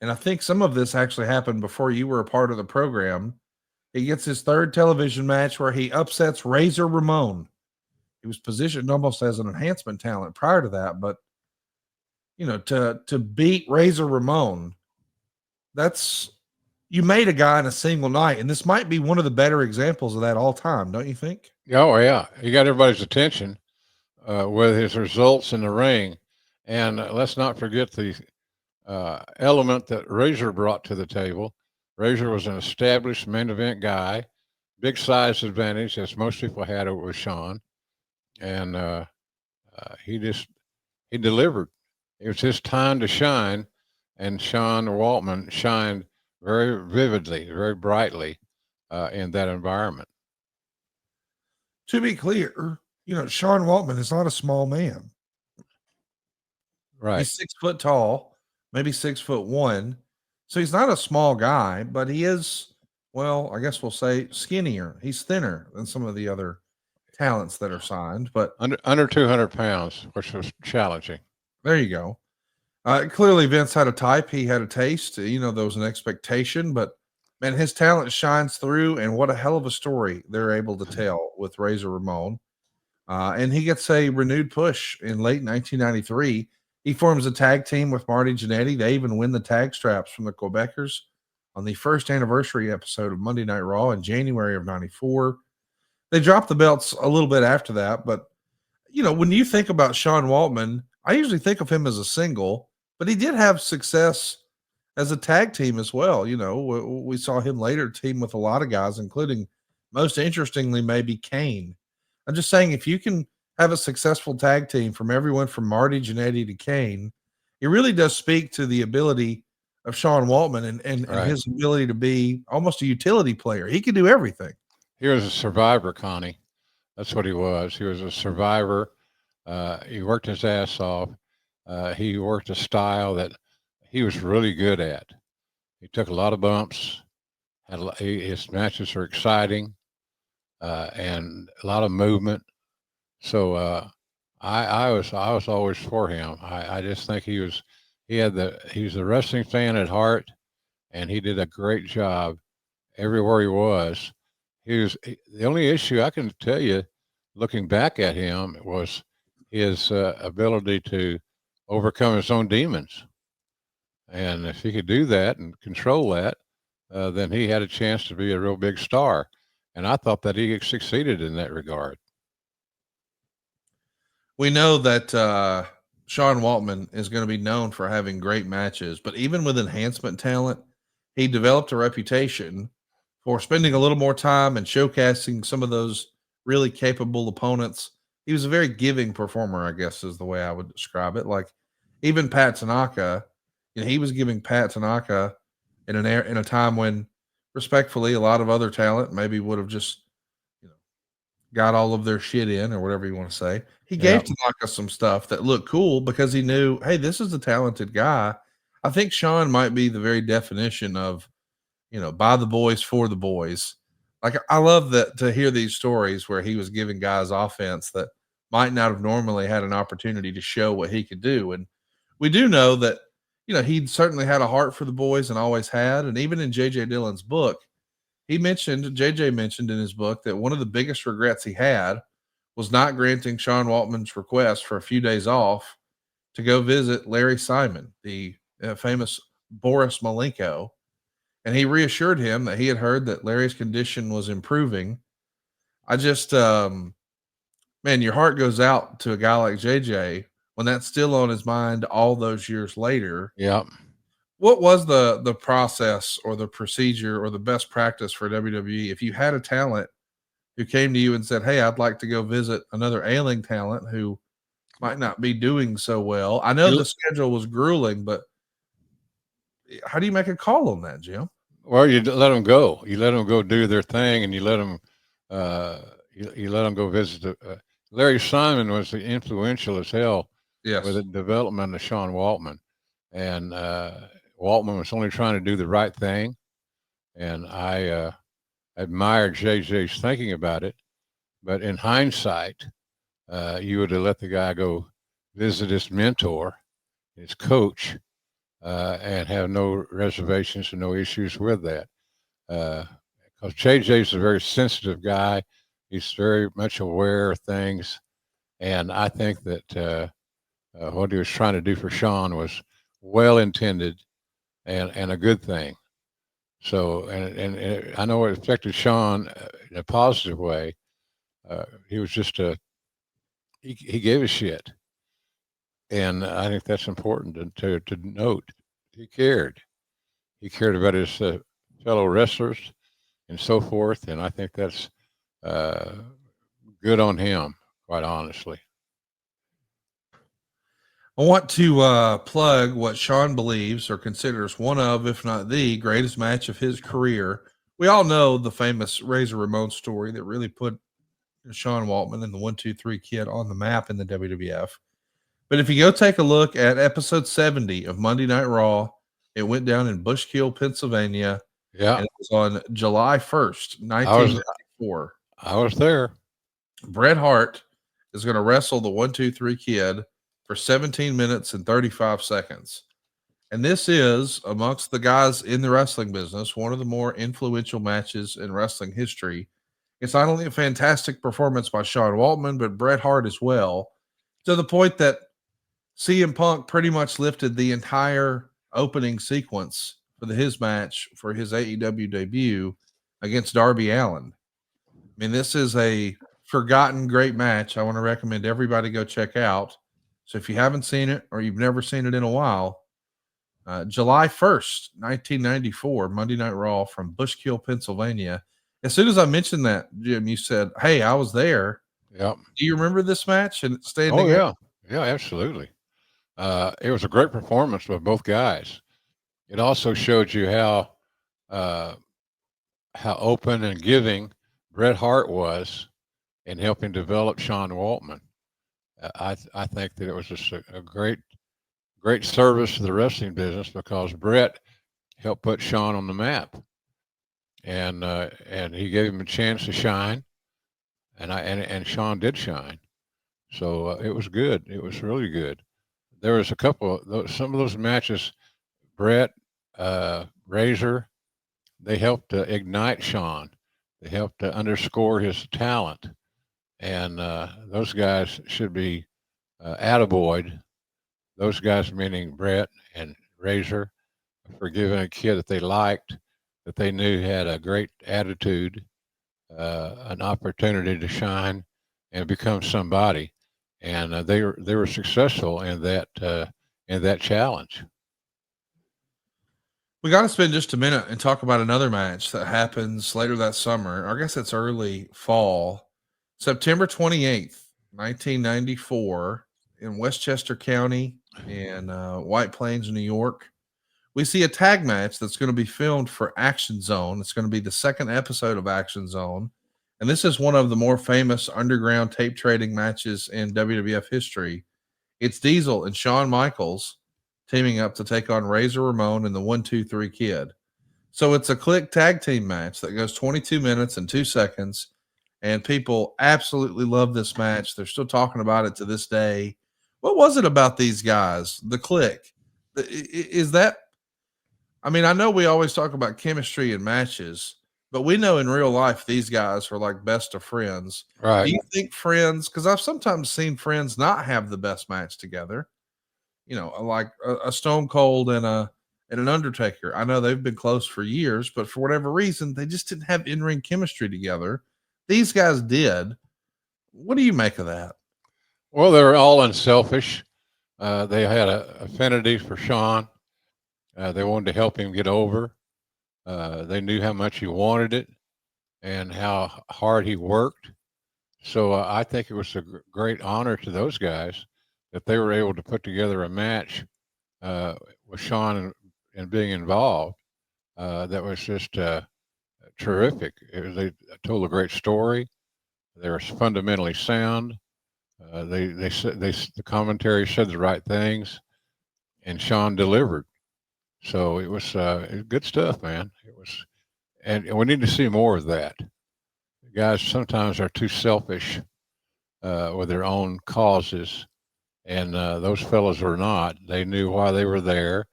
And I think some of this actually happened before you were a part of the program. He gets his third television match where he upsets Razor Ramon. He was positioned almost as an enhancement talent prior to that, but to beat Razor Ramon, you made a guy in a single night, and this might be one of the better examples of that all time, don't you think? Oh yeah, he got everybody's attention with his results in the ring, and let's not forget the element that Razor brought to the table. Razor was an established main event guy, big size advantage, as most people had over Sean, and he delivered. It was his time to shine, and Sean Waltman shined very vividly, very brightly in that environment. To be clear, Sean Waltman is not a small man. Right. He's 6 foot tall, maybe 6'1". So he's not a small guy, but he is, well, I guess we'll say skinnier. He's thinner than some of the other talents that are signed, but under 200 pounds, which was challenging. There you go. Clearly Vince had a type. He had a taste. There was an expectation, but man, his talent shines through, and what a hell of a story they're able to tell with Razor Ramon. And he gets a renewed push in late 1993. He forms a tag team with Marty Jannetty. They even win the tag straps from the Quebecers on the first anniversary episode of Monday Night Raw in January of 94. They dropped the belts a little bit after that, but when you think about Sean Waltman, I usually think of him as a single, but he did have success as a tag team as well. We saw him later team with a lot of guys, including, most interestingly, maybe Kane. I'm just saying, if you can have a successful tag team from everyone from Marty Jannetty to Kane, it really does speak to the ability of Sean Waltman and his ability to be almost a utility player. He could do everything. He was a survivor, Connie. That's what he was. He was a survivor. He worked his ass off. He worked a style that he was really good at. He took a lot of bumps. His matches are exciting and a lot of movement. So I was always for him. I just think he was a wrestling fan at heart, and he did a great job everywhere he was. The only issue I can tell you, looking back at him, was his ability to overcome his own demons. And if he could do that and control that, then he had a chance to be a real big star. And I thought that he succeeded in that regard. We know that Sean Waltman is going to be known for having great matches, but even with enhancement talent, he developed a reputation for spending a little more time and showcasing some of those really capable opponents. He was a very giving performer, I guess is the way I would describe it. Like even Pat Tanaka, he was giving Pat Tanaka in a time when, respectfully, a lot of other talent maybe would have just got all of their shit in, or whatever you want to say. He gave Tanaka some stuff that looked cool because he knew, hey, this is a talented guy. I think Sean might be the very definition of, by the boys for the boys. Like, I love that, to hear these stories where he was giving guys offense that might not have normally had an opportunity to show what he could do. And we do know that, he certainly had a heart for the boys and always had. And even in JJ Dillon's book, JJ mentioned in his book that one of the biggest regrets he had was not granting Sean Waltman's request for a few days off to go visit Larry Simon, the famous Boris Malenko. And he reassured him that he had heard that Larry's condition was improving. I just, man, your heart goes out to a guy like JJ when that's still on his mind all those years later. Yeah. What was the process or the procedure or the best practice for WWE if you had a talent who came to you and said, hey, I'd like to go visit another ailing talent who might not be doing so well? I know the schedule was grueling, but how do you make a call on that, Jim? Well, you let them go. You let them go do their thing, and you let them you let them go visit. Larry Simon was influential as hell with the development of Sean Waltman, and Waltman was only trying to do the right thing, and I admired JJ's thinking about it. But in hindsight, you would have let the guy go visit his mentor, his coach, and have no reservations and no issues with that. Because JJ's a very sensitive guy. He's very much aware of things. And I think that what he was trying to do for Sean was well intended and a good thing. So, and I know it affected Sean in a positive way. He was just he gave a shit. And I think that's important to note. He cared. He cared about his fellow wrestlers and so forth. And I think that's good on him, quite honestly. I want to plug what Sean believes or considers one of, if not the greatest match of his career. We all know the famous Razor Ramon story that really put Sean Waltman and the 1-2-3 Kid on the map in the WWF. But if you go take a look at episode 70 of Monday Night Raw, it went down in Bushkill, Pennsylvania. Yeah. And it was on July 1st, 1994. I was there. Bret Hart is going to wrestle the 1-2-3 Kid for 17 minutes and 35 seconds. And this is, amongst the guys in the wrestling business, one of the more influential matches in wrestling history. It's not only a fantastic performance by Sean Waltman, but Bret Hart as well, to the point that CM Punk pretty much lifted the entire opening sequence for his match for his AEW debut against Darby Allin. I mean, this is a forgotten great match. I want to recommend everybody go check out. So if you haven't seen it or you've never seen it in a while, July 1st, 1994, Monday Night Raw from Bushkill, Pennsylvania. As soon as I mentioned that, Jim, you said, "Hey, I was there." Yep. Do you remember this match and standing? Oh yeah, yeah, absolutely. It was a great performance by both guys. It also showed you uh, how open and giving Bret Hart was in helping develop Sean Waltman. I think that it was just a great service to the wrestling business because Bret helped put Sean on the map, and he gave him a chance to shine, and Sean did shine. So it was good. It was really good. There was a couple of some of those matches. Bret, Razor, they helped to ignite Sean. They helped to underscore his talent, and those guys should be attaboyed. Those guys, meaning Bret and Razor, for giving a kid that they liked, that they knew had a great attitude, an opportunity to shine and become somebody, and they were successful in that challenge. We got to spend just a minute and talk about another match that happens later that summer. I guess it's early fall, September 28th, 1994, in Westchester County in White Plains, New York. We see a tag match that's going to be filmed for Action Zone. It's going to be the second episode of Action Zone. And this is one of the more famous underground tape trading matches in WWF history. It's Diesel and Shawn Michaels teaming up to take on Razor Ramon and the 1-2-3 Kid. So it's a click tag team match that goes 22 minutes and 2 seconds. And people absolutely love this match. They're still talking about it to this day. What was it about these guys? The click. Is that, I mean, I know we always talk about chemistry in matches, but we know in real life these guys are like best of friends. Right. Do you think friends, because I've sometimes seen friends not have the best match together, like a Stone Cold and an Undertaker. I know they've been close for years, but for whatever reason, they just didn't have in-ring chemistry together. These guys did. What do you make of that? Well, they were all unselfish. They had an affinity for Sean. They wanted to help him get over. They knew how much he wanted it and how hard he worked. So I think it was a great honor to those guys that they were able to put together a match with Sean and being involved. That was just terrific. They told a great story. They were fundamentally sound. The commentary said the right things, and Sean delivered. So it was good stuff, man. It was, and we need to see more of that. Guys sometimes are too selfish with their own causes, and those fellas were not. They knew why they were there,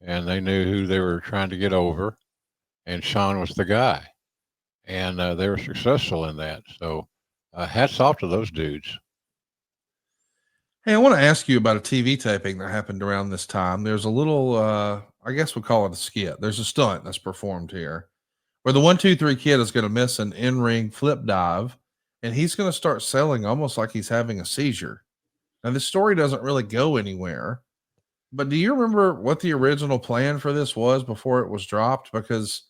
and they knew who they were trying to get over, and Sean was the guy, and they were successful in that. So hats off to those dudes. Hey, I want to ask you about a TV taping that happened around this time. There's a little, I guess we'll call it a skit. There's a stunt that's performed here where the 1-2-3 Kid is going to miss an in-ring flip dive, and he's going to start selling almost like he's having a seizure. Now, the story doesn't really go anywhere, but do you remember what the original plan for this was before it was dropped? Because,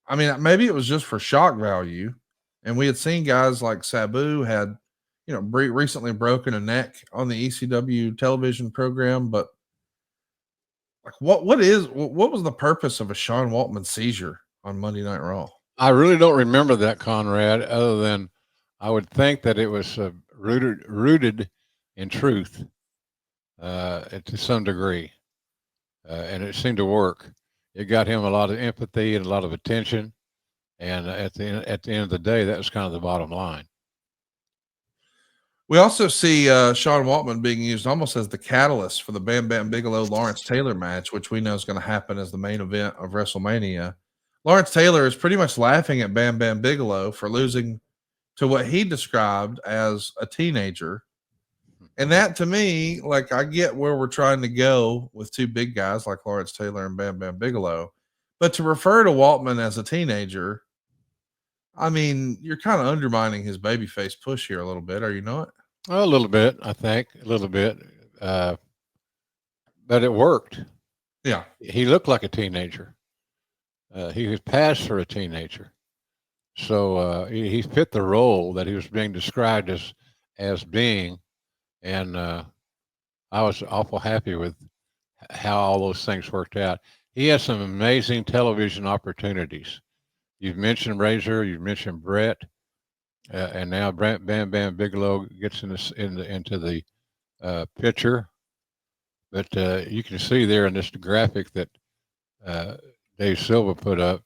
I mean, maybe it was just for shock value, and we had seen guys like Sabu had, recently broken a neck on the ECW television program, but like, what was the purpose of a Sean Waltman seizure on Monday Night Raw? I really don't remember that, Conrad, other than I would think that it was rooted in truth to some degree, and it seemed to work. It got him a lot of empathy and a lot of attention, and at the end of the day, that was kind of the bottom line. We also see Sean Waltman being used almost as the catalyst for the Bam Bam Bigelow Lawrence Taylor match, which we know is going to happen as the main event of WrestleMania. Lawrence Taylor is pretty much laughing at Bam Bam Bigelow for losing to what he described as a teenager. And that to me, like I get where we're trying to go with two big guys like Lawrence Taylor and Bam Bam Bigelow. But to refer to Waltman as a teenager, I mean, you're kind of undermining his babyface push here a little bit, are you not? A little bit, I think, a little bit, uh, but it worked. Yeah. He looked like a teenager. He was passed for a teenager, so he fit the role that he was being described as being, and I was awful happy with how all those things worked out. He had some amazing television opportunities. You've mentioned Razor, you've mentioned Brett, and now Bam Bam Bigelow gets into the picture. But you can see there in this graphic that uh, Dave Silva put up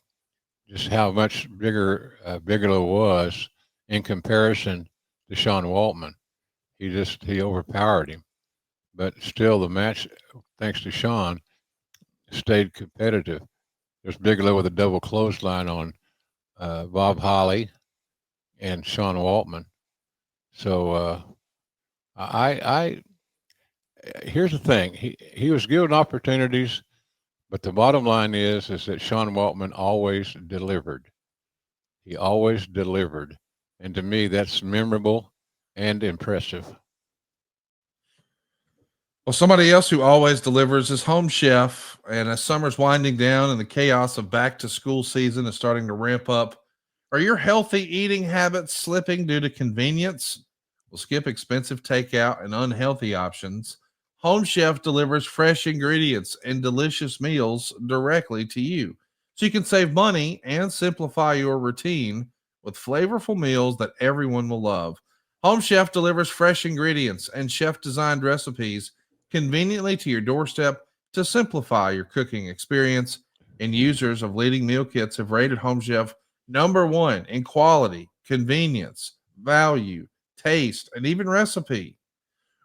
just how much bigger Bigelow was in comparison to Sean Waltman. He overpowered him, but still the match, thanks to Sean, stayed competitive. There's Bigelow with a double clothesline on Bob Holly and Sean Waltman. So I here's the thing. He was given opportunities, but the bottom line is that Sean Waltman always delivered. He always delivered, and to me, that's memorable and impressive. Well, somebody else who always delivers is Home Chef. And as summer's winding down and the chaos of back to school season is starting to ramp up, are your healthy eating habits slipping due to convenience? Well, skip expensive takeout and unhealthy options. Home Chef delivers fresh ingredients and delicious meals directly to you. So you can save money and simplify your routine with flavorful meals that everyone will love. Home Chef delivers fresh ingredients and chef designed recipes conveniently to your doorstep to simplify your cooking experience. And users of leading meal kits have rated Home Chef number one in quality, convenience, value, taste, and even recipe.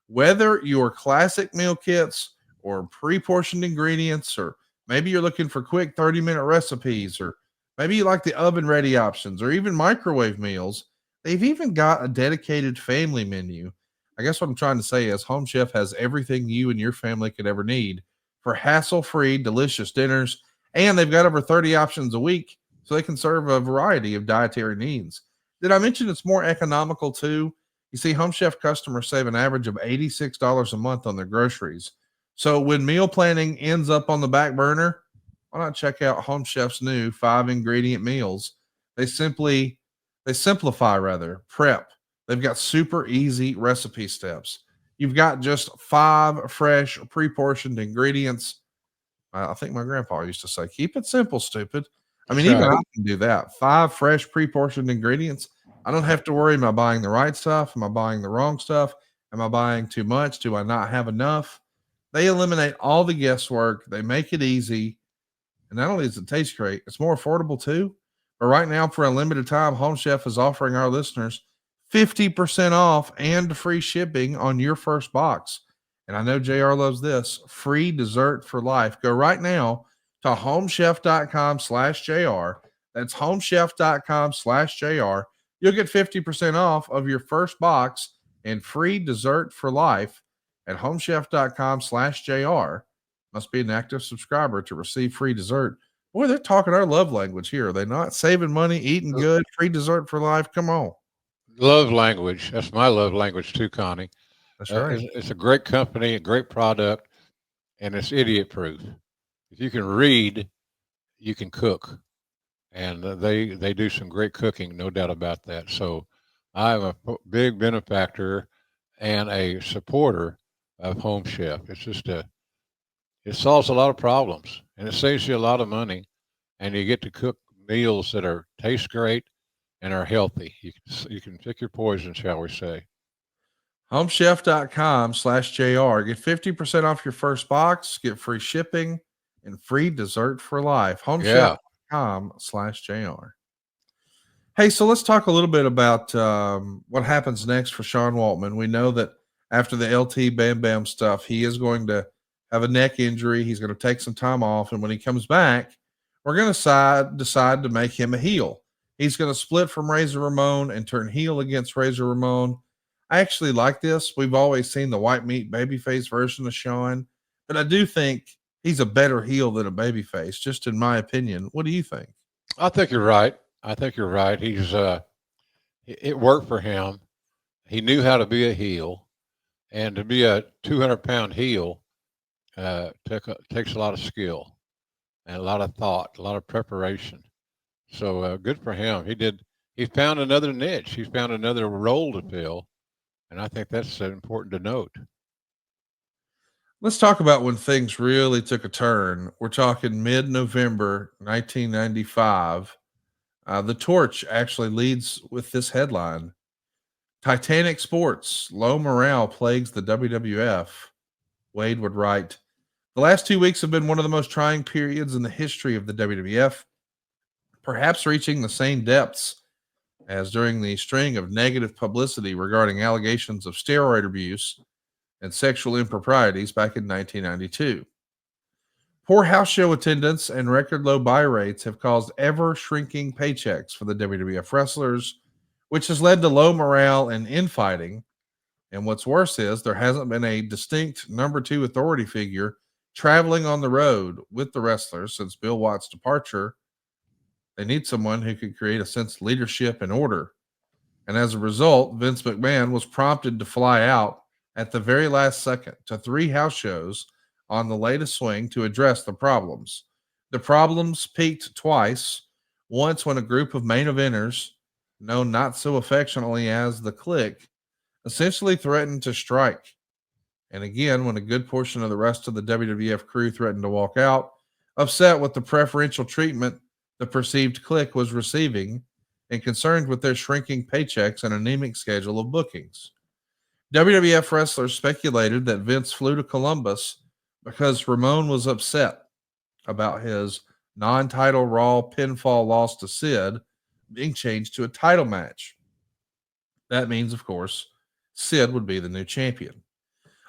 Whether your classic meal kits or pre-portioned ingredients, or maybe you're looking for quick 30-minute recipes, or maybe you like the oven ready options or even microwave meals, they've even got a dedicated family menu. I guess what I'm trying to say is Home Chef has everything you and your family could ever need for hassle-free, delicious dinners, and they've got over 30 options a week so they can serve a variety of dietary needs. Did I mention it's more economical too? You see, Home Chef customers save an average of $86 a month on their groceries. So when meal planning ends up on the back burner, why not check out Home Chef's new 5 ingredient meals? They simply they simplify rather prep. They've got super easy recipe steps. You've got just 5 fresh pre-portioned ingredients. I think my grandpa used to say, "Keep it simple, stupid." I mean, That's even right. I can do that. 5 fresh pre-portioned ingredients. I don't have to worry. Am I buying the right stuff? Am I buying the wrong stuff? Am I buying too much? Do I not have enough? They eliminate all the guesswork. They make it easy. And not only does it taste great, it's more affordable too. But right now, for a limited time, Home Chef is offering our listeners 50% off and free shipping on your first box. And I know JR loves this free dessert for life. Go right now to homechef.com/JR. That's homechef.com/JR. You'll get 50% off of your first box and free dessert for life at homechef.com/JR. Must be an active subscriber to receive free dessert. Boy, they're talking our love language here. Are they not? Saving money, eating good, free dessert for life. Come on. Love language. That's my love language too, Connie. That's right. It's a great company, a great product, and it's idiot proof. If you can read, you can cook, and they do some great cooking, no doubt about that. So I'm a big benefactor and a supporter of Home Chef. It solves a lot of problems, and it saves you a lot of money, and you get to cook meals that are taste great and are healthy. You can pick your poison, shall we say? Homechef.com/JR. Get 50% off your first box, get free shipping, and free dessert for life. Yeah. Homechef.com/JR. Hey, so let's talk a little bit about what happens next for Sean Waltman. We know that after the LT Bam Bam stuff, he is going to have a neck injury. He's going to take some time off. And when he comes back, we're going to decide to make him a heel. He's going to split from Razor Ramon and turn heel against Razor Ramon. I actually like this. We've always seen the white meat babyface version of Sean, but I do think he's a better heel than a babyface, just in my opinion. What do you think? I think you're right. I think you're right. It worked for him. He knew how to be a heel, and to be a 200-pound heel takes a lot of skill and a lot of thought, a lot of preparation. So good for him. He found another niche. He found another role to fill, and I think that's important to note. Let's talk about when things really took a turn. We're talking mid November 1995. The Torch actually leads with this headline: Titanic Sports, low morale plagues the WWF. Wade would write, the last 2 weeks have been one of the most trying periods in the history of the WWF, perhaps reaching the same depths as during the string of negative publicity regarding allegations of steroid abuse and sexual improprieties back in 1992. Poor house show attendance and record low buy rates have caused ever shrinking paychecks for the WWF wrestlers, which has led to low morale and infighting. And what's worse is there hasn't been a distinct number two authority figure traveling on the road with the wrestlers since Bill Watts' departure. They need someone who can create a sense of leadership and order. And as a result, Vince McMahon was prompted to fly out at the very last second to 3 house shows on the latest swing to address the problems. The problems peaked twice, once when a group of main eventers, known not so affectionately as the Clique, essentially threatened to strike. And again, when a good portion of the rest of the WWF crew threatened to walk out, upset with the preferential treatment the perceived Clique was receiving and concerned with their shrinking paychecks and anemic schedule of bookings. WWF wrestlers speculated that Vince flew to Columbus because Ramon was upset about his non-title Raw pinfall loss to Sid being changed to a title match. That means, of course, Sid would be the new champion.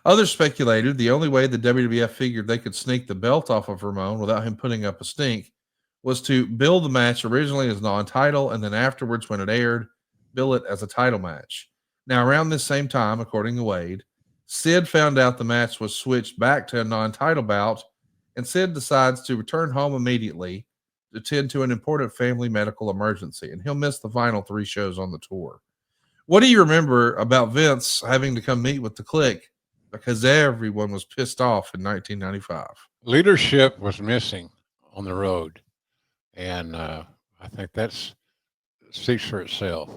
Others speculated the only way the WWF figured they could sneak the belt off of Ramon without him putting up a stink was to bill the match originally as non-title, and then afterwards, when it aired, bill it as a title match. Now, around this same time, according to Wade, Sid found out the match was switched back to a non-title bout, and Sid decides to return home immediately to attend to an important family medical emergency, and he'll miss the final 3 shows on the tour. What do you remember about Vince having to come meet with the Clique because everyone was pissed off in 1995? Leadership was missing on the road, and I think that speaks for itself.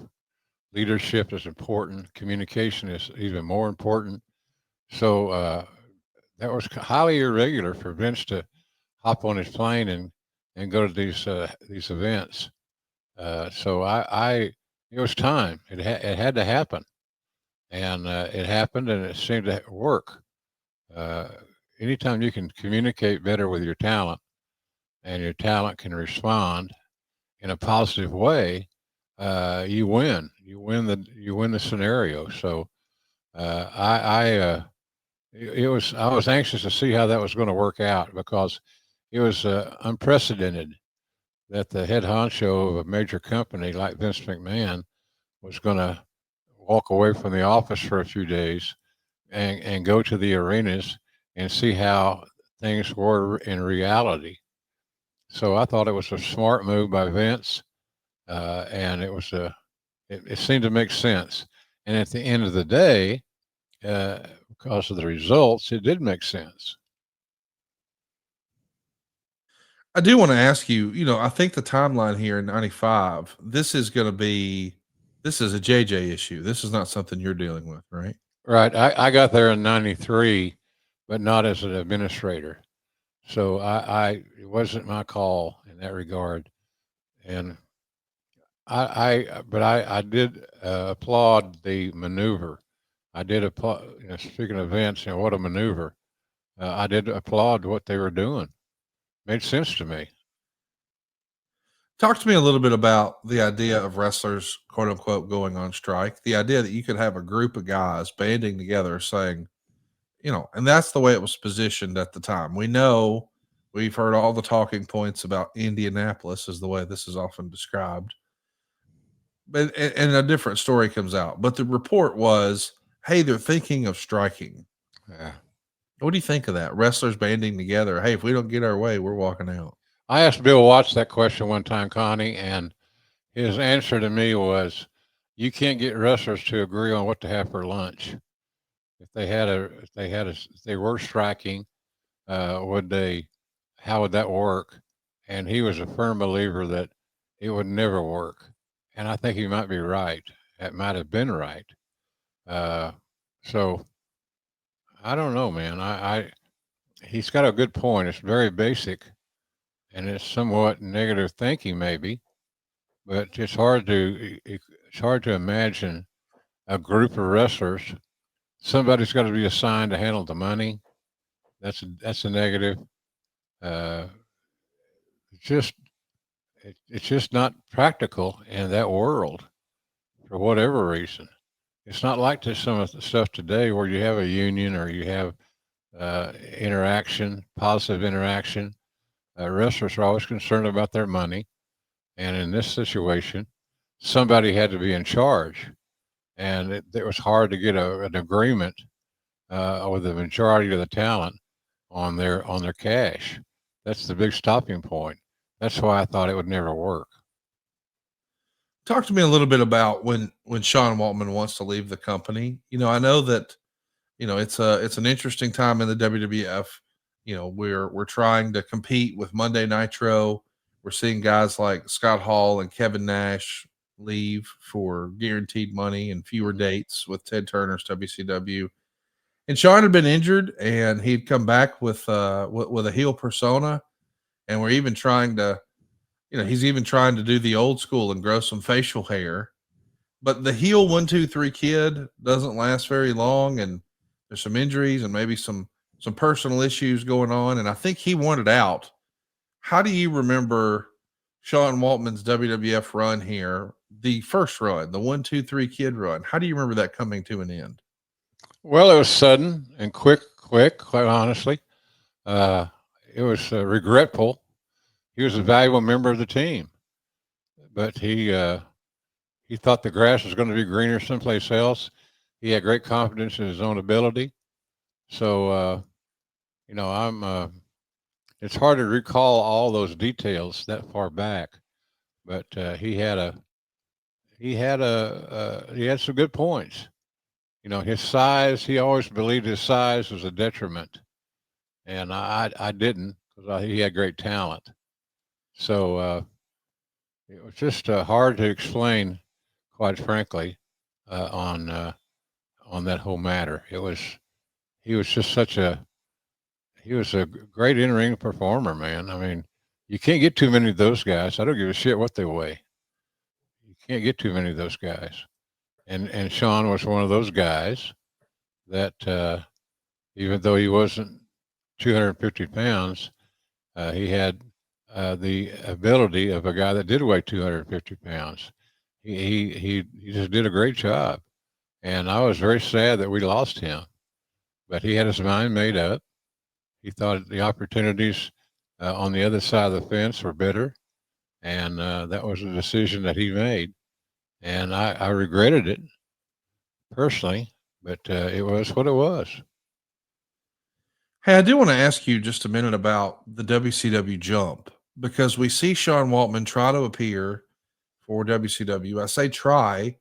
Leadership is important. Communication is even more important. So that was highly irregular for Vince to hop on his plane and go to these events. So it was time. It had to happen, and it happened, and it seemed to work. Uh, Anytime you can communicate better with your talent, and your talent can respond in a positive way, you win. You win the scenario. So I was anxious to see how that was going to work out because it was unprecedented that the head honcho of a major company like Vince McMahon was going to walk away from the office for a few days and go to the arenas and see how things were in reality. So I thought it was a smart move by Vince, and it seemed to make sense. And at the end of the day, because of the results, it did make sense. I do want to ask you, I think the timeline here in 95, this is a JJ issue. This is not something you're dealing with, right? Right. I got there in '93, but not as an administrator. So it wasn't my call in that regard. And I did applaud the maneuver. I did applaud, speaking of Vince, what a maneuver. I did applaud what they were doing. Made sense to me. Talk to me a little bit about the idea of wrestlers, quote unquote, going on strike. The idea that you could have a group of guys banding together saying, and that's the way it was positioned at the time. We've heard all the talking points about Indianapolis, is the way this is often described. but and a different story comes out. But the report was, hey, they're thinking of striking. Yeah. What do you think of that? Wrestlers banding together. Hey, if we don't get our way, we're walking out. I asked Bill Watts that question one time, Connie, and his answer to me was, "You can't get wrestlers to agree on what to have for lunch. If they were striking, would they? How would that work?" And he was a firm believer that it would never work. And I think he might be right. It might have been right. Uh, so I don't know, man. He's got a good point. It's very basic, and it's somewhat negative thinking, maybe. But it's hard to imagine a group of wrestlers. Somebody's got to be assigned to handle the money. That's a negative. Uh, it's just it's just not practical in that world for whatever reason. It's not like some of the stuff today where you have a union or you have interaction, positive interaction. Wrestlers are always concerned about their money, and in this situation, somebody had to be in charge, and it was hard to get an agreement with the majority of the talent on their cash. That's the big stopping point. That's why I thought it would never work. Talk to me a little bit about when Sean Waltman wants to leave the company. I know that it's an interesting time in the WWF. We're trying to compete with Monday Nitro. We're seeing guys like Scott Hall and Kevin Nash leave for guaranteed money and fewer dates with Ted Turner's WCW. And Sean had been injured, and he'd come back with a heel persona. And we're even trying to, he's even trying to do the old school and grow some facial hair. But the heel 1-2-3 Kid doesn't last very long, and there's some injuries and maybe some personal issues going on. And I think he wanted out. How do you remember Sean Waltman's WWF run here? The first run, the 1-2-3 Kid run. How do you remember that coming to an end? Well, it was sudden and quick, quite honestly. Uh, it was regretful. He was a valuable member of the team, but he thought the grass was going to be greener someplace else. He had great confidence in his own ability. So, I'm. It's hard to recall all those details that far back, but he had some good points. His size. He always believed his size was a detriment, and I didn't because he had great talent. So it was just hard to explain, quite frankly, on that whole matter. He was just he was a great in ring performer, man. I mean, you can't get too many of those guys. I don't give a shit what they weigh. You can't get too many of those guys. And Sean was one of those guys that even though he wasn't 250 pounds, he had the ability of a guy that did weigh 250 pounds. He just did a great job, and I was very sad that we lost him. But he had his mind made up. He thought the opportunities on the other side of the fence were better, and that was a decision that he made. And I regretted it personally, but it was what it was. Hey, I do want to ask you just a minute about the WCW jump because we see Sean Waltman try to appear for WCW. I say try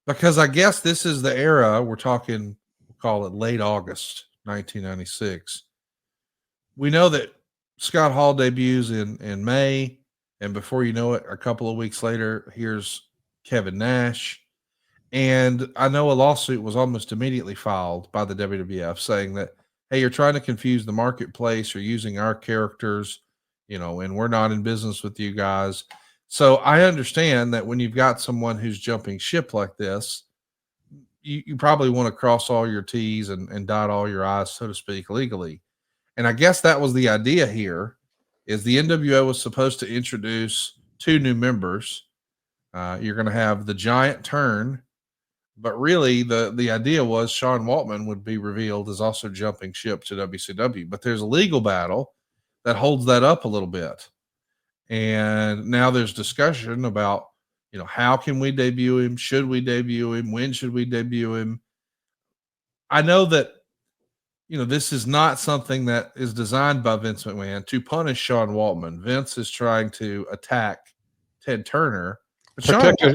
because I guess this is the era we're talking, we'll call it late August 1996. We know that Scott Hall debuts in May, and before you know it, a couple of weeks later, here's Kevin Nash. And I know a lawsuit was almost immediately filed by the WWF saying that, hey, you're trying to confuse the marketplace, you're using our characters, and we're not in business with you guys. So I understand that when you've got someone who's jumping ship like this, you probably want to cross all your T's and dot all your I's, so to speak, legally. And I guess that was the idea here is the NWO was supposed to introduce two new members. You're going to have the Giant Turn, but really the idea was Sean Waltman would be revealed as also jumping ship to WCW. But there's a legal battle that holds that up a little bit. And now there's discussion about, how can we debut him? Should we debut him? When should we debut him? I know that, this is not something that is designed by Vince McMahon to punish Sean Waltman. Vince is trying to attack Ted Turner. But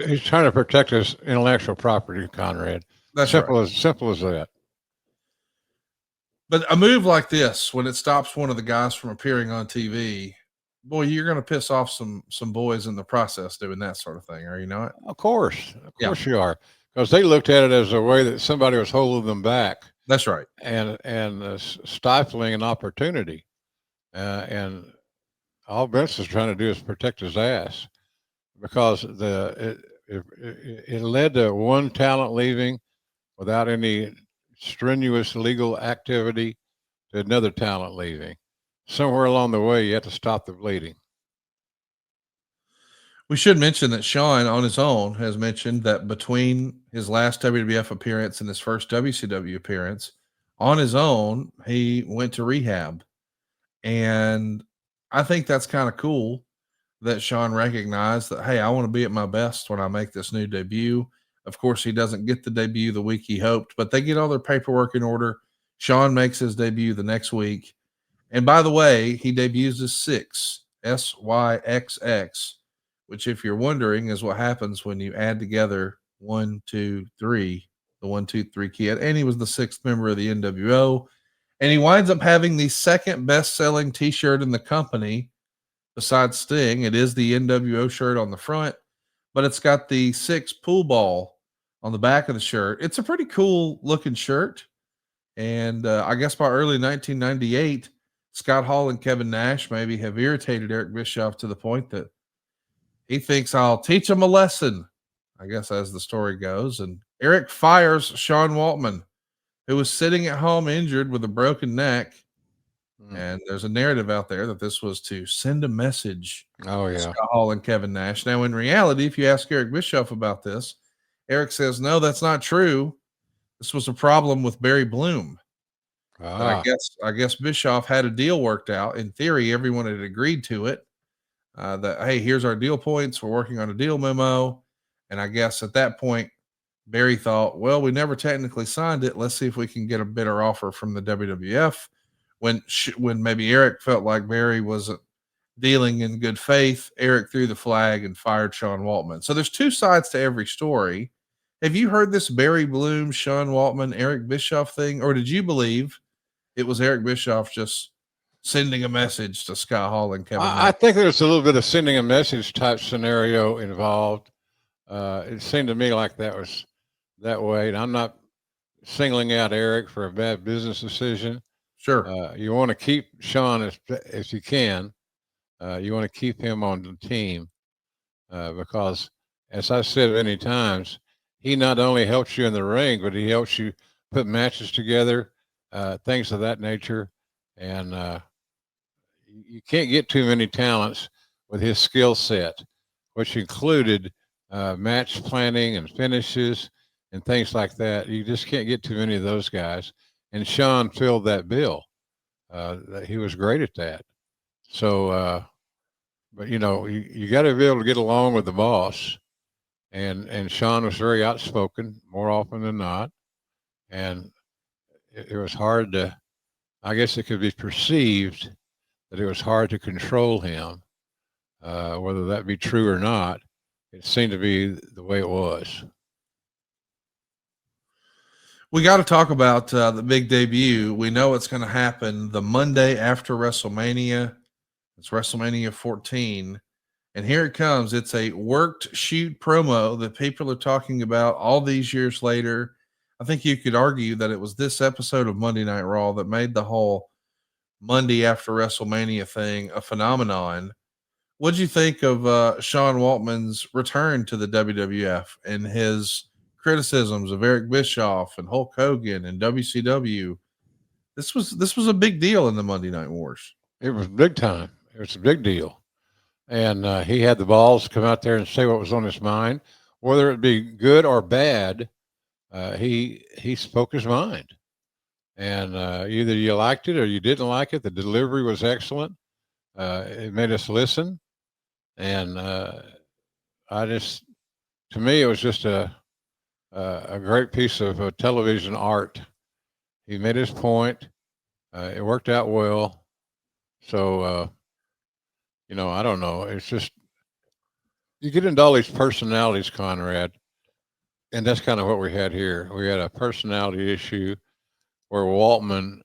He's trying to protect his intellectual property, Conrad. That's right. Simple as that. But a move like this, when it stops one of the guys from appearing on TV, boy, you're going to piss off some boys in the process doing that sort of thing, are you not? Of course you are, because they looked at it as a way that somebody was holding them back. That's right, and stifling an opportunity, and all Vince is trying to do is protect his ass, because it led to one talent leaving without any strenuous legal activity to another talent leaving. Somewhere along the way, you have to stop the bleeding. We should mention that Sean, on his own, has mentioned that between his last WWF appearance and his first WCW appearance, on his own, he went to rehab. And I think that's kind of cool that Sean recognized that, hey, I want to be at my best when I make this new debut. Of course, he doesn't get the debut the week he hoped, but they get all their paperwork in order. Sean makes his debut the next week. And by the way, he debuts as Syxx, SYXX, which, if you're wondering, is what happens when you add together 1, 2, 3, the 1, 2, 3 kid. And he was the 6th member of the NWO. And he winds up having the second best-selling T-shirt in the company besides Sting. It is the NWO shirt on the front, but it's got the Syxx pool ball on the back of the shirt. It's a pretty cool looking shirt. And I guess by early 1998, Scott Hall and Kevin Nash maybe have irritated Eric Bischoff to the point that he thinks, I'll teach him a lesson, I guess, as the story goes. And Eric fires Sean Waltman, who was sitting at home injured with a broken neck. And there's a narrative out there that this was to send a message to Scott Hall and Kevin Nash. Now, in reality, if you ask Eric Bischoff about this, Eric says, no, that's not true. This was a problem with Barry Bloom. But I guess Bischoff had a deal worked out. In theory, everyone had agreed to it. That, hey, here's our deal points. We're working on a deal memo. And I guess at that point, Barry thought, well, we never technically signed it. Let's see if we can get a better offer from the WWF. When maybe Eric felt like Barry wasn't dealing in good faith, Eric threw the flag and fired Sean Waltman. So there's two sides to every story. Have you heard this Barry Bloom, Sean Waltman, Eric Bischoff thing, or did you believe it was Eric Bischoff just sending a message to Scott Hall and Kevin Nash? I think there's a little bit of sending a message type scenario involved. It seemed to me like that was that way. And I'm not singling out Eric for a bad business decision. Sure. You want to keep Sean if you can. You want to keep him on the team because, as I said many times, he not only helps you in the ring, but he helps you put matches together, things of that nature. And you can't get too many talents with his skill set, which included match planning and finishes and things like that. You just can't get too many of those guys. And Sean filled that bill. He was great at that. So, but you got to be able to get along with the boss. And Sean was very outspoken more often than not. And it was hard to, I guess it could be perceived that it was hard to control him. Whether that be true or not, it seemed to be the way it was. We got to talk about the big debut. We know it's going to happen the Monday after WrestleMania. It's WrestleMania 14. And here it comes. It's a worked shoot promo that people are talking about all these years later. I think you could argue that it was this episode of Monday Night Raw that made the whole Monday after WrestleMania thing a phenomenon. What'd you think of Sean Waltman's return to the WWF and his criticisms of Eric Bischoff and Hulk Hogan and WCW? This was a big deal in the Monday Night Wars. It was big time. It was a big deal. And he had the balls to come out there and say what was on his mind, whether it be good or bad. He spoke his mind, and either you liked it or you didn't like it. The delivery was excellent. It made us listen, and I just to me, it was just a great piece of television art. He made his point. It worked out well. So, I don't know. It's just, you get into all these personalities, Conrad, and that's kind of what we had here. We had a personality issue where believe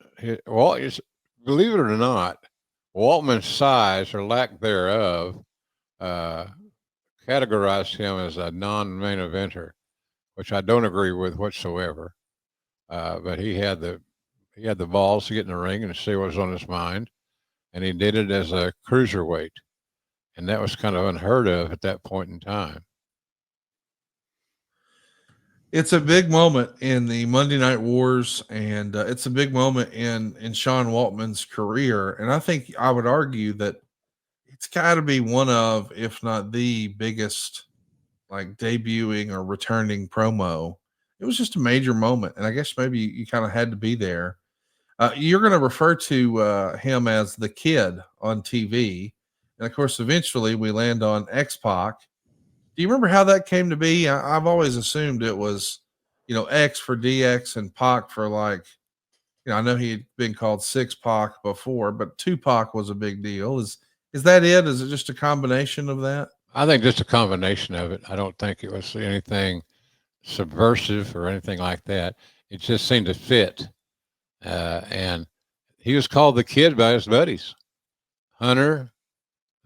it or not, Waltman's size or lack thereof uh, categorized him as a non-main eventer, which I don't agree with whatsoever. But he had the balls to get in the ring and say what was on his mind, and he did it as a cruiserweight, and that was kind of unheard of at that point in time. It's a big moment in the Monday Night Wars, and it's a big moment in Sean Waltman's career. And I think I would argue that it's got to be one of, if not the biggest, like debuting or returning promo. It was just a major moment, and I guess maybe you kind of had to be there. You're going to refer to him as the Kid on TV, and of course, eventually we land on X-Pac. Do you remember how that came to be? I've always assumed it was, X for DX and Pac for like, I know he had been called Six Pac before, but Tupac was a big deal. Is that it? Is it just a combination of that? I think just a combination of it. I don't think it was anything subversive or anything like that. It just seemed to fit. And he was called the Kid by his buddies, Hunter,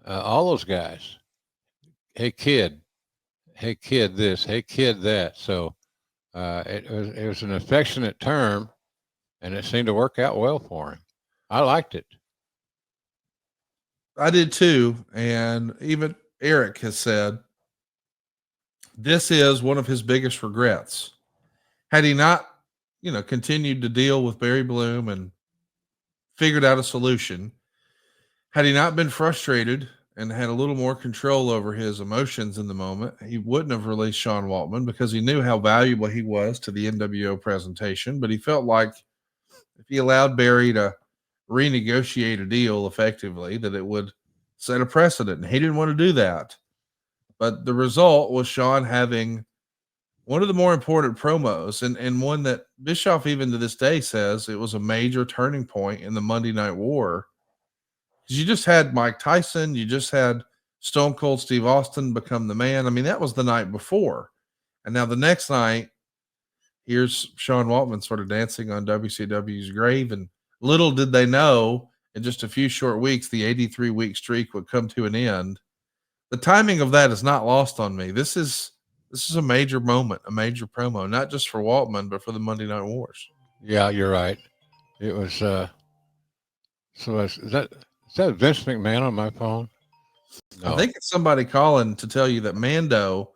all those guys. Hey, kid. Hey, kid, this. Hey, kid, that. So it was an affectionate term, and it seemed to work out well for him. I liked it. I did too. And even Eric has said this is one of his biggest regrets. Had he not, continued to deal with Barry Bloom and figured out a solution, had he not been frustrated and had a little more control over his emotions in the moment, he wouldn't have released Sean Waltman because he knew how valuable he was to the NWO presentation. But he felt like if he allowed Barry to renegotiate a deal effectively, that it would set a precedent. And he didn't want to do that. But the result was Sean having one of the more important promos, and one that Bischoff even to this day says it was a major turning point in the Monday Night War. Because you just had Mike Tyson, you just had Stone Cold Steve Austin become the man. I mean, that was the night before. And now the next night, here's Sean Waltman sort of dancing on WCW's grave. And little did they know, in just a few short weeks, the 83-week streak would come to an end. The timing of that is not lost on me. This is a major moment, a major promo, not just for Waltman, but for the Monday Night Wars. Yeah, you're right. It was so is that Vince McMahon on my phone? No. I think it's somebody calling to tell you that Mando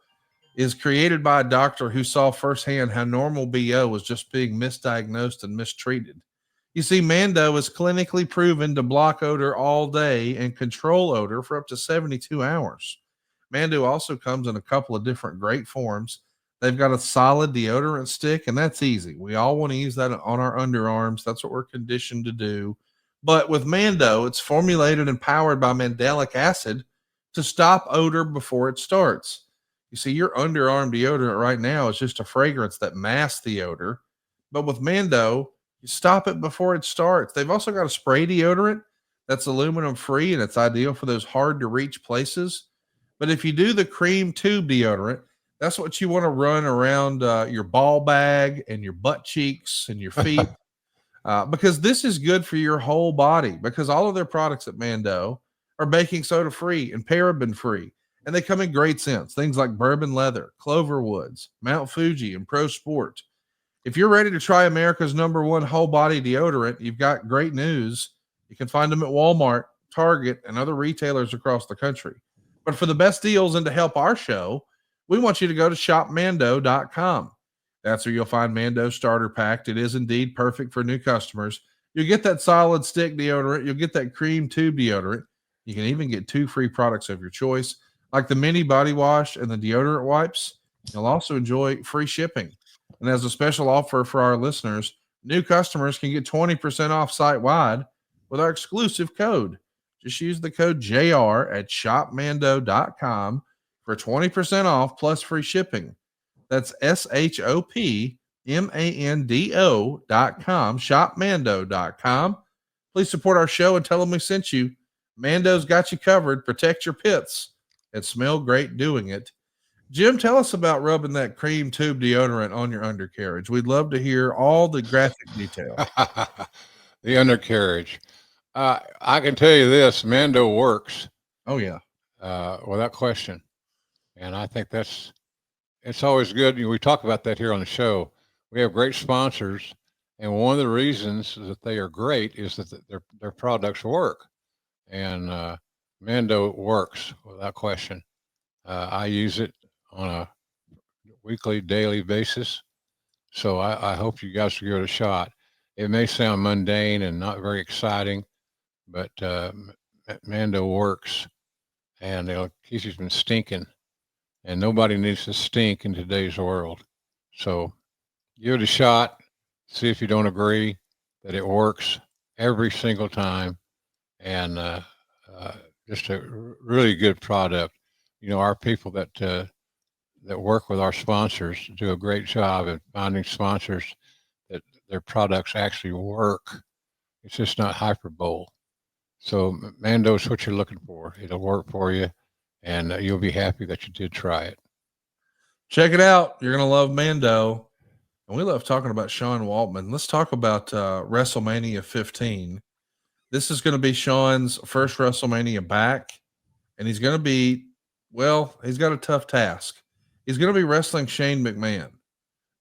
is created by a doctor who saw firsthand how normal BO was just being misdiagnosed and mistreated. You see, Mando is clinically proven to block odor all day and control odor for up to 72 hours. Mando also comes in a couple of different great forms. They've got a solid deodorant stick, and that's easy. We all want to use that on our underarms. That's what we're conditioned to do. But with Mando, it's formulated and powered by mandelic acid to stop odor before it starts. You see, your underarm deodorant right now is just a fragrance that masks the odor. But with Mando, you stop it before it starts. They've also got a spray deodorant that's aluminum free, and it's ideal for those hard to reach places. But if you do the cream tube deodorant, that's what you want to run around your ball bag and your butt cheeks and your feet. Because this is good for your whole body, because all of their products at Mando are baking soda free and paraben free. And they come in great scents. Things like bourbon leather, clover woods, Mount Fuji, and Pro Sport. If you're ready to try America's #1 whole body deodorant, you've got great news. You can find them at Walmart, Target, and other retailers across the country. But for the best deals and to help our show, we want you to go to shopmando.com. That's where you'll find Mando Starter Pack. It is indeed perfect for new customers. You'll get that solid stick deodorant. You'll get that cream tube deodorant. You can even get 2 free products of your choice, like the mini body wash and the deodorant wipes. You'll also enjoy free shipping. And as a special offer for our listeners, new customers can get 20% off site-wide with our exclusive code. Just use the code JR at shopmando.com for 20% off plus free shipping. That's SHOPMANDO.com, shopmando.com. Please support our show and tell them we sent you. Mando's got you covered. Protect your pits and smell great doing it. Jim, tell us about rubbing that cream tube deodorant on your undercarriage. We'd love to hear all the graphic detail. The undercarriage. I can tell you this, Mando works. Oh, yeah. Without question. And I think it's always good. We talk about that here on the show. We have great sponsors, and one of the reasons that they are great is that their products work. And Mando works without question. I use it on a weekly, daily basis. So I hope you guys will give it a shot. It may sound mundane and not very exciting, but Mando works, and it'll keep you from stinking. And nobody needs to stink in today's world. So give it a shot. See if you don't agree that it works every single time. And just a really good product. Our people that work with our sponsors do a great job at finding sponsors that their products actually work. It's just not hyperbole. So Mando's what you're looking for. It'll work for you, and you'll be happy that you did try it. Check it out. You're going to love Mando. And we love talking about Sean Waltman. Let's talk about WrestleMania 15. This is going to be Sean's first WrestleMania back, and he's going to be, he's got a tough task. He's going to be wrestling Shane McMahon.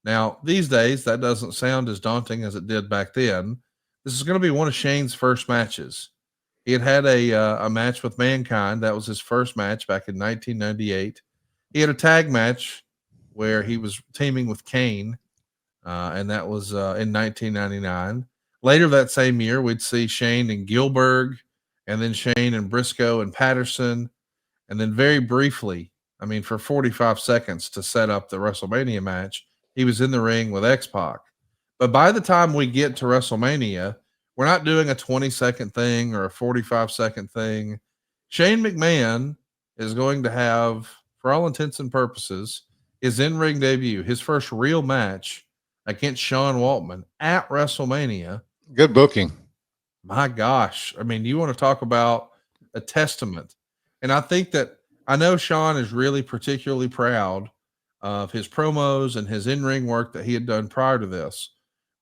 Now, these days, that doesn't sound as daunting as it did back then. This is going to be one of Shane's first matches. He had a match with Mankind. That was his first match back in 1998. He had a tag match where he was teaming with Kane, and that was in 1999. Later that same year, we'd see Shane and Gilbert, and then Shane and Briscoe and Patterson, and then very briefly, for 45 seconds to set up the WrestleMania match, he was in the ring with X-Pac. But by the time we get to WrestleMania, we're not doing a 20-second thing or a 45-second thing. Shane McMahon is going to have, for all intents and purposes, his in-ring debut, his first real match against Sean Waltman at WrestleMania. Good booking. My gosh. You want to talk about a testament. And I know Sean is really particularly proud of his promos and his in-ring work that he had done prior to this.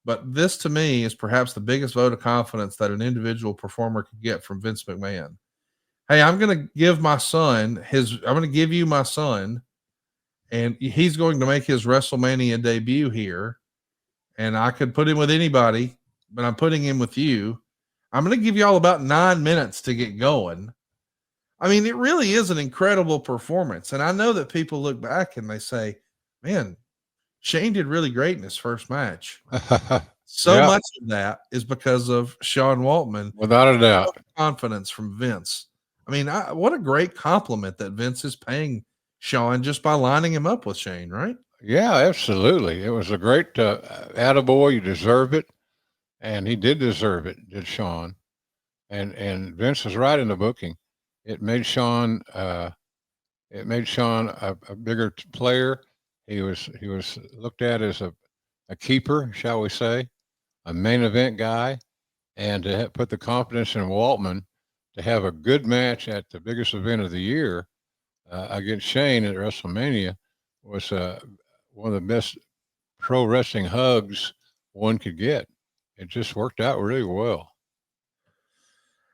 But this, to me, is perhaps the biggest vote of confidence that an individual performer could get from Vince McMahon. Hey, I'm going to give you my son, and he's going to make his WrestleMania debut here. And I could put him with anybody, but I'm putting him with you. I'm going to give you all about 9 minutes to get going. It really is an incredible performance. And I know that people look back and they say, man, Shane did really great in his first match. So much of that is because of Sean Waltman. Without a doubt. Confidence from Vince. What a great compliment that Vince is paying Sean just by lining him up with Shane, right? Yeah, absolutely. It was a great attaboy. You deserve it. And he did deserve it, did Sean. And Vince was right in the booking. It made Sean a bigger player. He was looked at as a keeper, shall we say, a main event guy, and to put the confidence in Waltman to have a good match at the biggest event of the year against Shane at WrestleMania was one of the best pro wrestling hugs one could get. It just worked out really well.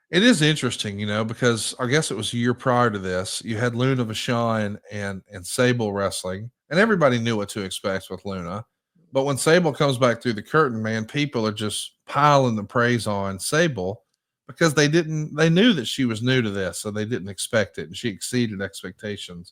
It is interesting, because I guess it was a year prior to this. You had Luna Vachon and Sable wrestling, and everybody knew what to expect with Luna. But when Sable comes back through the curtain, man, people are just piling the praise on Sable because they knew that she was new to this, so they didn't expect it, and she exceeded expectations.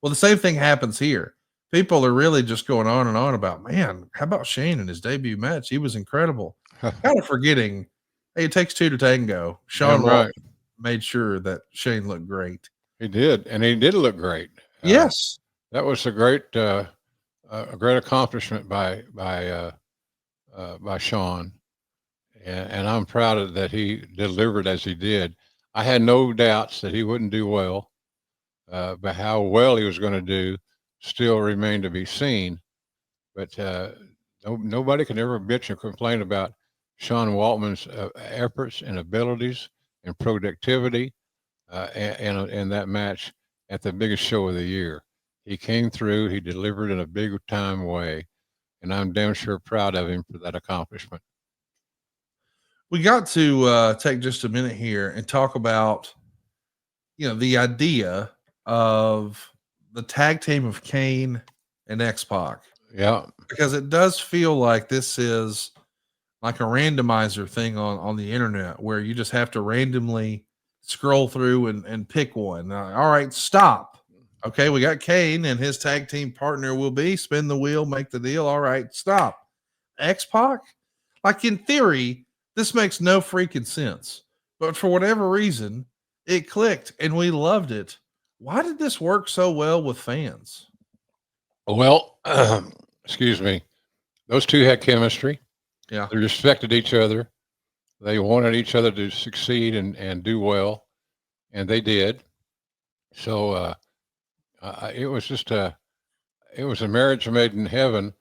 Well, the same thing happens here. People are really just going on and on about, man, how about Shane in his debut match? He was incredible. Kind of forgetting, hey, it takes two to tango. Sean Waltman made sure that Shane looked great. He did, and he did look great. Yes. That was a great accomplishment by Sean, and I'm proud of that he delivered as he did. I had no doubts that he wouldn't do well. but how well he was going to do still remained to be seen. But nobody can ever bitch or complain about Sean Waltman's efforts and abilities and productivity in that match at the biggest show of the year. He came through, he delivered in a big time way, and I'm damn sure proud of him for that accomplishment. We got to take just a minute here and talk about, the idea of the tag team of Kane and X-Pac. Yeah. Because it does feel like this is like a randomizer thing on the internet where you just have to randomly scroll through and pick one. All right, stop. Okay, we got Kane and his tag team partner will be spin the wheel, make the deal. All right, stop. X-Pac? Like in theory, this makes no freaking sense. But for whatever reason, it clicked and we loved it. Why did this work so well with fans? Well, excuse me. Those two had chemistry. Yeah. They respected each other. They wanted each other to succeed and do well, and they did. So it was just it was a marriage made in heaven,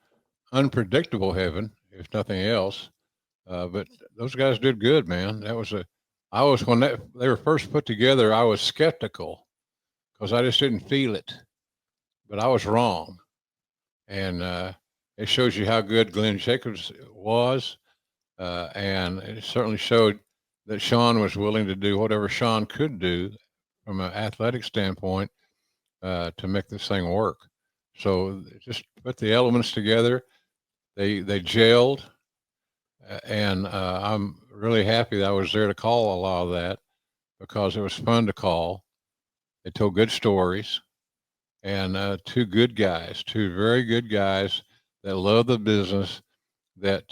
unpredictable heaven, if nothing else. But those guys did good, man. When they were first put together, I was skeptical because I just didn't feel it, but I was wrong. And it shows you how good Glenn Jacobs was. And it certainly showed that Sean was willing to do whatever Sean could do from an athletic standpoint to make this thing work. So just put the elements together. They gelled. And I'm really happy that I was there to call a lot of that because it was fun to call. They told good stories. And two very good guys that love the business, that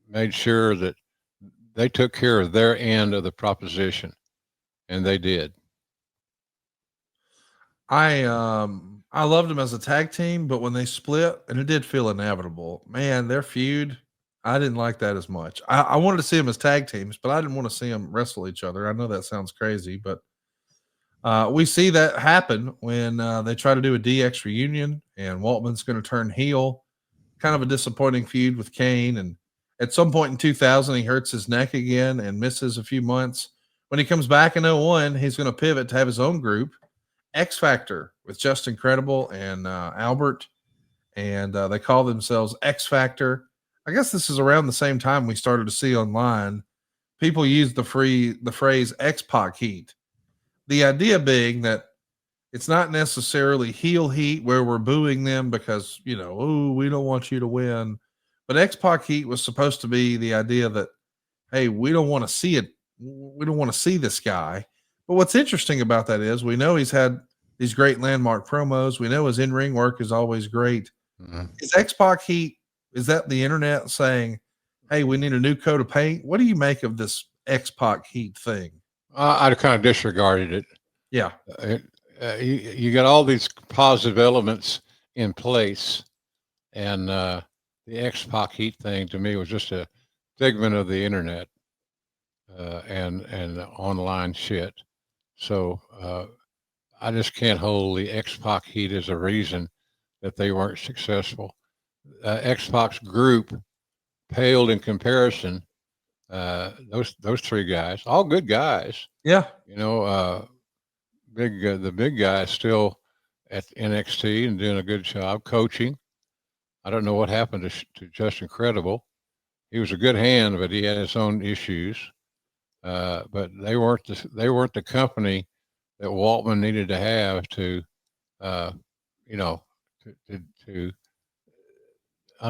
made sure that they took care of their end of the proposition, and they did. I loved them as a tag team, but when they split, and it did feel inevitable, man, their feud, I didn't like that as much. I wanted to see them as tag teams, but I didn't want to see them wrestle each other. I know that sounds crazy, but we see that happen when they try to do a DX reunion and Waltman's going to turn heel. Kind of a disappointing feud with Kane. And at some point in 2000, he hurts his neck again and misses a few months. When he comes back in 01, he's going to pivot to have his own group, X Factor, with Justin Credible and Albert. And they call themselves X Factor. I guess this is around the same time we started to see online people use the phrase X-Pac heat. The idea being that it's not necessarily heel heat where we're booing them because, we don't want you to win. But X-Pac heat was supposed to be the idea that, hey, we don't want to see it. We don't want to see this guy. But what's interesting about that is we know he's had these great landmark promos. We know his in-ring work is always great. Mm-hmm. Is X-Pac heat, is that the internet saying, hey, we need a new coat of paint? What do you make of this X-Pac heat thing? I kind of disregarded it. Yeah. You got all these positive elements in place, and the X-Pac heat thing to me was just a figment of the internet and online shit. So I just can't hold the X-Pac heat as a reason that they weren't successful. X-Pac's group paled in comparison. Those three guys, all good guys. Yeah. The big guy is still at NXT and doing a good job coaching. I don't know what happened to Justin Credible. He was a good hand, but he had his own issues. But they weren't the company that Waltman needed to have to I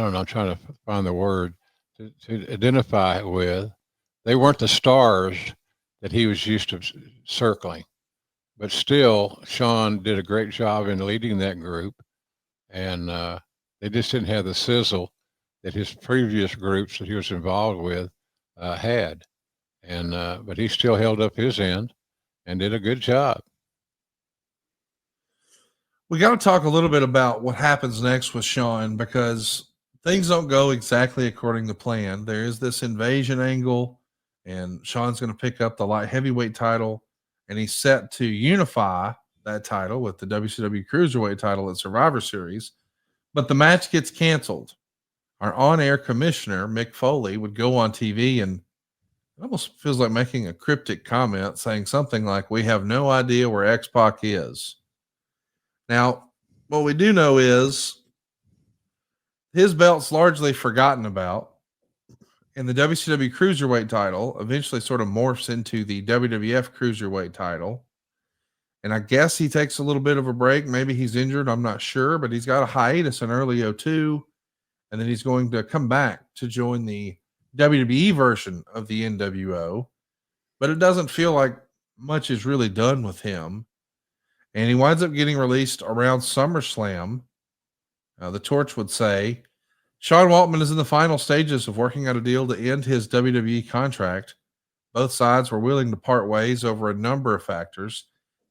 don't know, I'm trying to find the word to identify it with. They weren't the stars that he was used to circling. But still, Sean did a great job in leading that group, and they just didn't have the sizzle that his previous groups that he was involved with had. And but he still held up his end and did a good job. We got to talk a little bit about what happens next with Sean, because things don't go exactly according to plan. There is this invasion angle, and Sean's going to pick up the light heavyweight title, and he's set to unify that title with the WCW Cruiserweight title at Survivor Series, but the match gets canceled. Our on-air commissioner, Mick Foley, would go on TV and it almost feels like making a cryptic comment saying something like, "We have no idea where X-Pac is." Now, what we do know is his belt's largely forgotten about, and the WCW Cruiserweight title eventually sort of morphs into the WWF Cruiserweight title. And I guess he takes a little bit of a break. Maybe he's injured. I'm not sure, but he's got a hiatus in early '02. And then he's going to come back to join the WWE version of the NWO. But it doesn't feel like much is really done with him. And he winds up getting released around SummerSlam. The Torch would say Sean Waltman is in the final stages of working out a deal to end his WWE contract. Both sides were willing to part ways over a number of factors.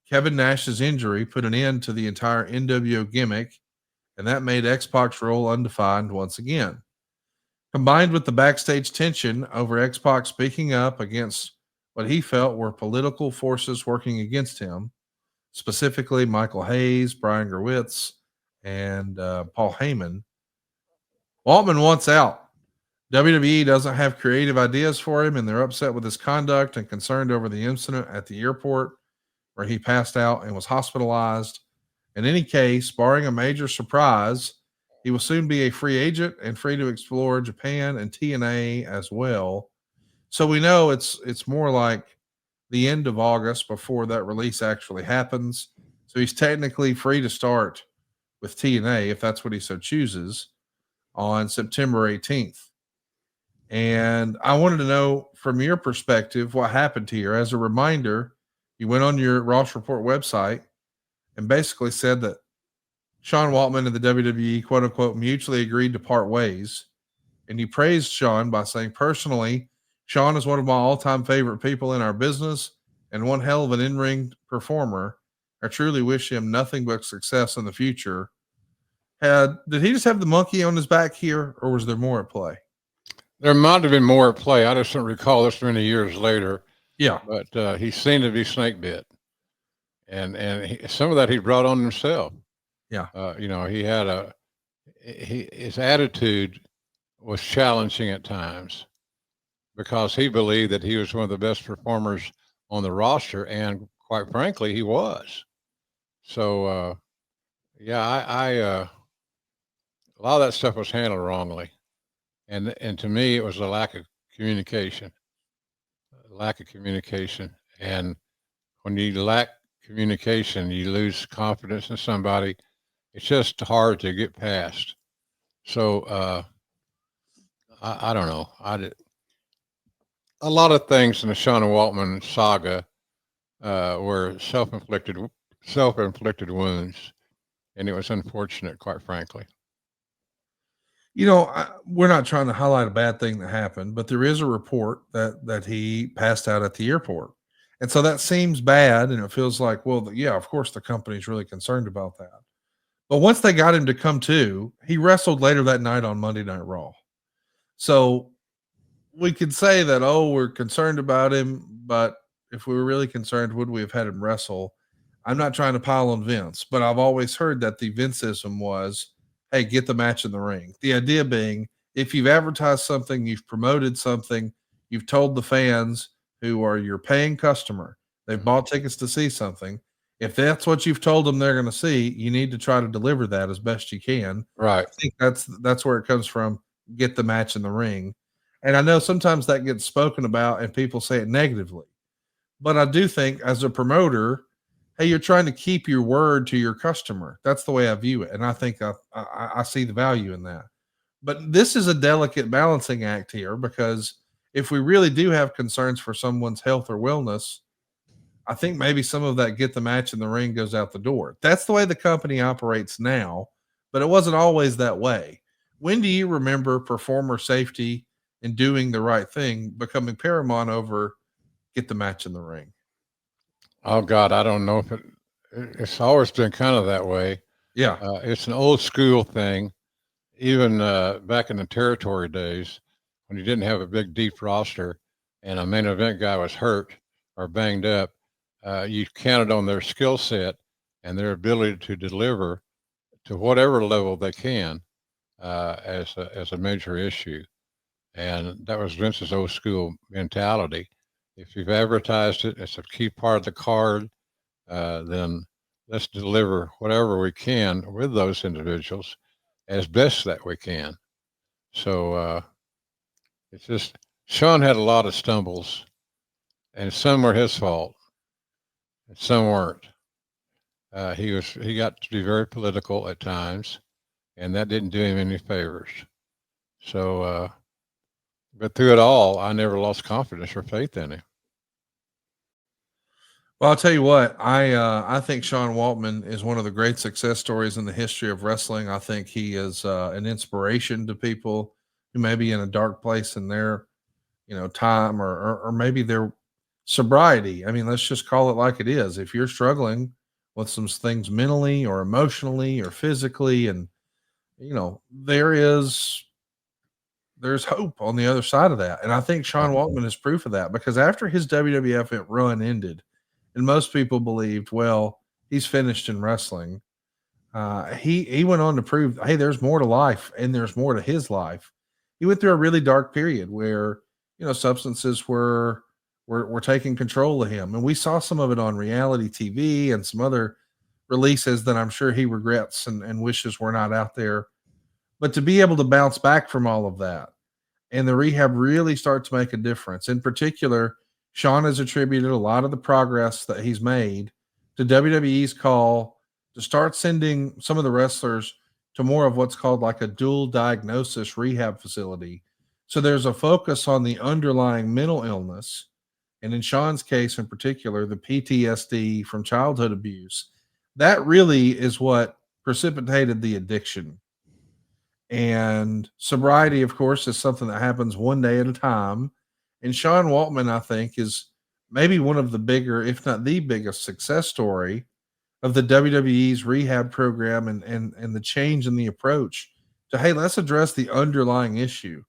Kevin Nash's injury put an end to the entire NWO gimmick, and that made X-Pac's role undefined once again. Combined with the backstage tension over X-Pac speaking up against what he felt were political forces working against him, specifically Michael Hayes, Brian Gerwitz, and Paul Heyman, Waltman wants out. WWE doesn't have creative ideas for him, and they're upset with his conduct and concerned over the incident at the airport where he passed out and was hospitalized. In any case, barring a major surprise, he will soon be a free agent and free to explore Japan and TNA as well. So we know it's more like the end of August before that release actually happens. So he's technically free to start with TNA if that's what he so chooses on September 18th. And I wanted to know from your perspective what happened here. As a reminder, you went on your Ross Report website and basically said that Sean Waltman and the WWE, quote unquote, mutually agreed to part ways. And you praised Sean by saying, personally, Sean is one of my all-time favorite people in our business and one hell of an in-ring performer. I truly wish him nothing but success in the future. Did he just have the monkey on his back here, or was there more at play? There might have been more at play. I just don't recall this many years later. Yeah. But he seemed to be snake bit. And some of that he brought on himself. Yeah. He had his attitude was challenging at times because he believed that he was one of the best performers on the roster. And quite frankly, he was. So, a lot of that stuff was handled wrongly. And to me, it was a lack of communication. And when you lack communication, you lose confidence in somebody. It's just hard to get past. So I don't know. A lot of things in the Sean Waltman saga were self-inflicted wounds, and it was unfortunate, quite frankly. We're not trying to highlight a bad thing that happened, but there is a report that he passed out at the airport. And so that seems bad. And it feels like, well, yeah, of course the company's really concerned about that. But once they got him to come to, he wrestled later that night on Monday Night Raw. So we could say that, we're concerned about him, but if we were really concerned, would we have had him wrestle? I'm not trying to pile on Vince, but I've always heard that the Vinceism was, hey, get the match in the ring. The idea being, if you've advertised something, you've promoted something, you've told the fans who are your paying customer, they've bought tickets to see something. If that's what you've told them they're going to see, you need to try to deliver that as best you can. Right. I think that's where it comes from. Get the match in the ring. And I know sometimes that gets spoken about and people say it negatively, but I do think as a promoter, hey, you're trying to keep your word to your customer. That's the way I view it. And I think I see the value in that. But this is a delicate balancing act here, because if we really do have concerns for someone's health or wellness, I think maybe some of that get the match in the ring goes out the door. That's the way the company operates now, but it wasn't always that way. When do you remember performer safety and doing the right thing becoming paramount over get the match in the ring? Oh God, I don't know if it's always been kind of that way. Yeah. It's an old school thing. Even back in the territory days, when you didn't have a big deep roster and a main event guy was hurt or banged up, you counted on their skill set and their ability to deliver to whatever level they can as a major issue. And that was Vince's old school mentality. If you've advertised it, it's a key part of the card, then let's deliver whatever we can with those individuals as best that we can. So it's just Sean had a lot of stumbles, and some were his fault, and some weren't. He got to be very political at times, and that didn't do him any favors. So, but through it all, I never lost confidence or faith in him. Well, I'll tell you what, I think Sean Waltman is one of the great success stories in the history of wrestling. I think he is an inspiration to people who may be in a dark place in their, time or maybe their sobriety. I mean, let's just call it like it is. If you're struggling with some things mentally or emotionally or physically, and there's hope on the other side of that. And I think Sean Waltman is proof of that, because after his WWF run ended, and most people believed, well, he's finished in wrestling. He went on to prove, hey, there's more to life, and there's more to his life. He went through a really dark period where substances were taking control of him, and we saw some of it on reality TV and some other releases that I'm sure he regrets and wishes were not out there. But to be able to bounce back from all of that, and the rehab really start to make a difference. In particular, Sean has attributed a lot of the progress that he's made to WWE's call to start sending some of the wrestlers to more of what's called like a dual diagnosis rehab facility. So there's a focus on the underlying mental illness. And in Sean's case in particular, the PTSD from childhood abuse, that really is what precipitated the addiction. And sobriety, of course, is something that happens one day at a time. And Sean Waltman, I think, is maybe one of the bigger, if not the biggest success story of the WWE's rehab program and the change in the approach to, hey, let's address the underlying issue.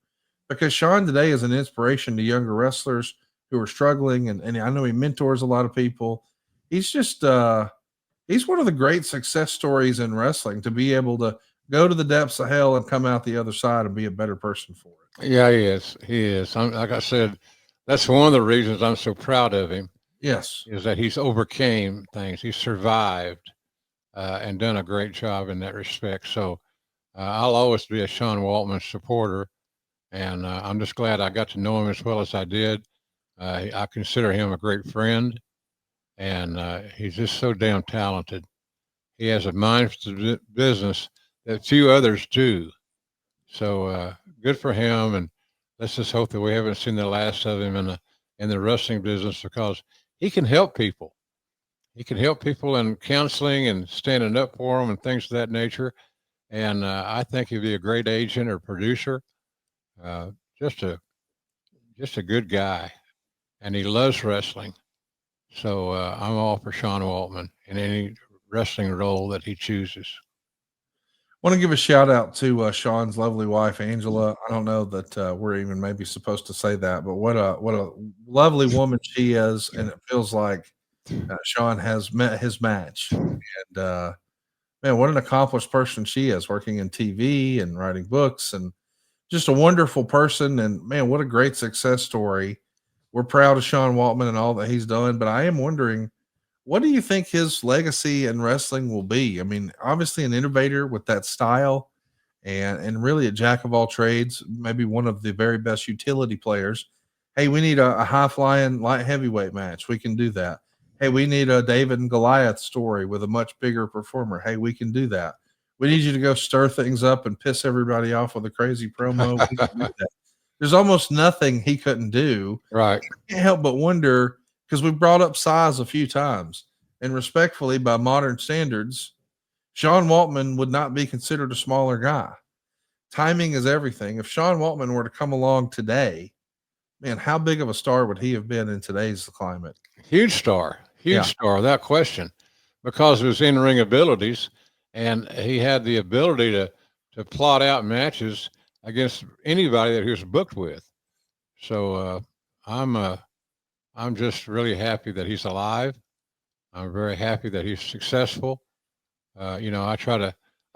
Because Sean today is an inspiration to younger wrestlers who are struggling. And I know he mentors a lot of people. He's just, he's one of the great success stories in wrestling, to be able to go to the depths of hell and come out the other side and be a better person for it. Yeah, he is. He is. Like I said, that's one of the reasons I'm so proud of him. Yes. Is that he's overcame things. He's survived and done a great job in that respect. So I'll always be a Sean Waltman supporter. And I'm just glad I got to know him as well as I did. I consider him a great friend. And he's just so damn talented. He has a mind for the business that few others do. So good for him, and let's just hope that we haven't seen the last of him in the wrestling business, because he can help people. He can help people in counseling and standing up for them and things of that nature. And I think he'd be a great agent or producer. Just a good guy, and he loves wrestling. So I'm all for Sean Waltman in any wrestling role that he chooses. I want to give a shout out to Sean's lovely wife, Angela. I don't know that we're even maybe supposed to say that, but what a lovely woman she is. And it feels like Sean has met his match. And man, what an accomplished person she is, working in TV and writing books, and just a wonderful person. And man, what a great success story. We're proud of Sean Waltman and all that he's done, but I am wondering, what do you think his legacy in wrestling will be? I mean, obviously an innovator with that style, and really a jack of all trades, maybe one of the very best utility players. Hey, we need a high flying light heavyweight match. We can do that. Hey, we need a David and Goliath story with a much bigger performer. Hey, we can do that. We need you to go stir things up and piss everybody off with a crazy promo. We can do that. There's almost nothing he couldn't do. Right. I can't help but wonder, because we brought up size a few times, and respectfully, by modern standards, Sean Waltman would not be considered a smaller guy. Timing is everything. If Sean Waltman were to come along today, man, how big of a star would he have been in today's climate? Huge star, without question, because of his in-ring abilities, and he had the ability to plot out matches against anybody that he was booked with. So I'm just really happy that he's alive, I'm very happy that he's successful. I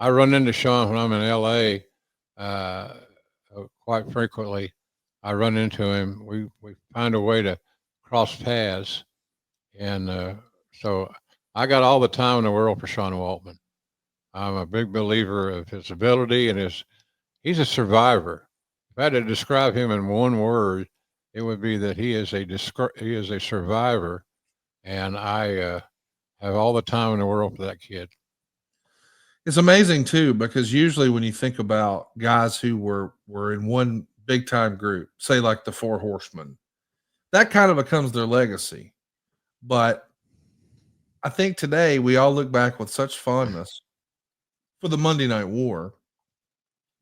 run into Sean when I'm in LA, quite frequently. I run into him. We find a way to cross paths. And so I got all the time in the world for Sean Waltman. I'm a big believer of his ability and he's a survivor. If I had to describe him in one word, it would be that he is a survivor, and I have all the time in the world for that kid. It's amazing too, because usually when you think about guys who were in one big time group, say like the Four Horsemen, that kind of becomes their legacy. But I think today we all look back with such fondness for the Monday Night War.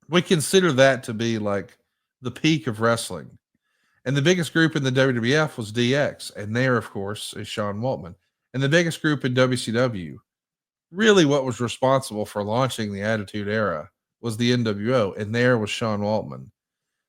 We consider that to be like the peak of wrestling. And the biggest group in the WWF was DX. And there, of course, is Sean Waltman. And the biggest group in WCW, really what was responsible for launching the Attitude Era, was the NWO. And there was Sean Waltman.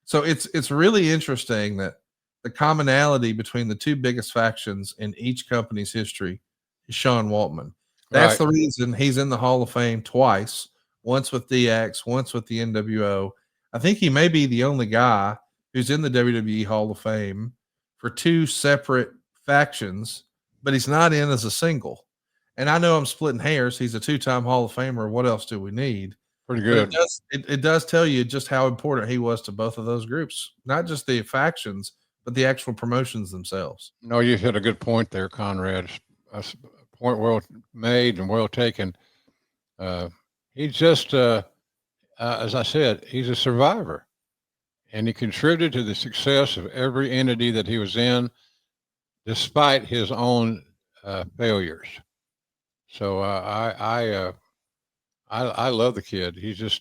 So it's really interesting that the commonality between the two biggest factions in each company's history is Sean Waltman. That's Right. the reason he's in the Hall of Fame twice, once with DX, once with the NWO. I think he may be the only guy who's in the WWE Hall of Fame for two separate factions, but he's not in as a single. And I know I'm splitting hairs. He's a two-time Hall of Famer. What else do we need? Pretty But it good. does it does tell you just how important he was to both of those groups, not just the factions, but the actual promotions themselves. No, you hit a good point there, Conrad. A point well made and well taken. Uh, he's just, as I said, he's a survivor, and he contributed to the success of every entity that he was in, despite his own failures. So I love the kid. He's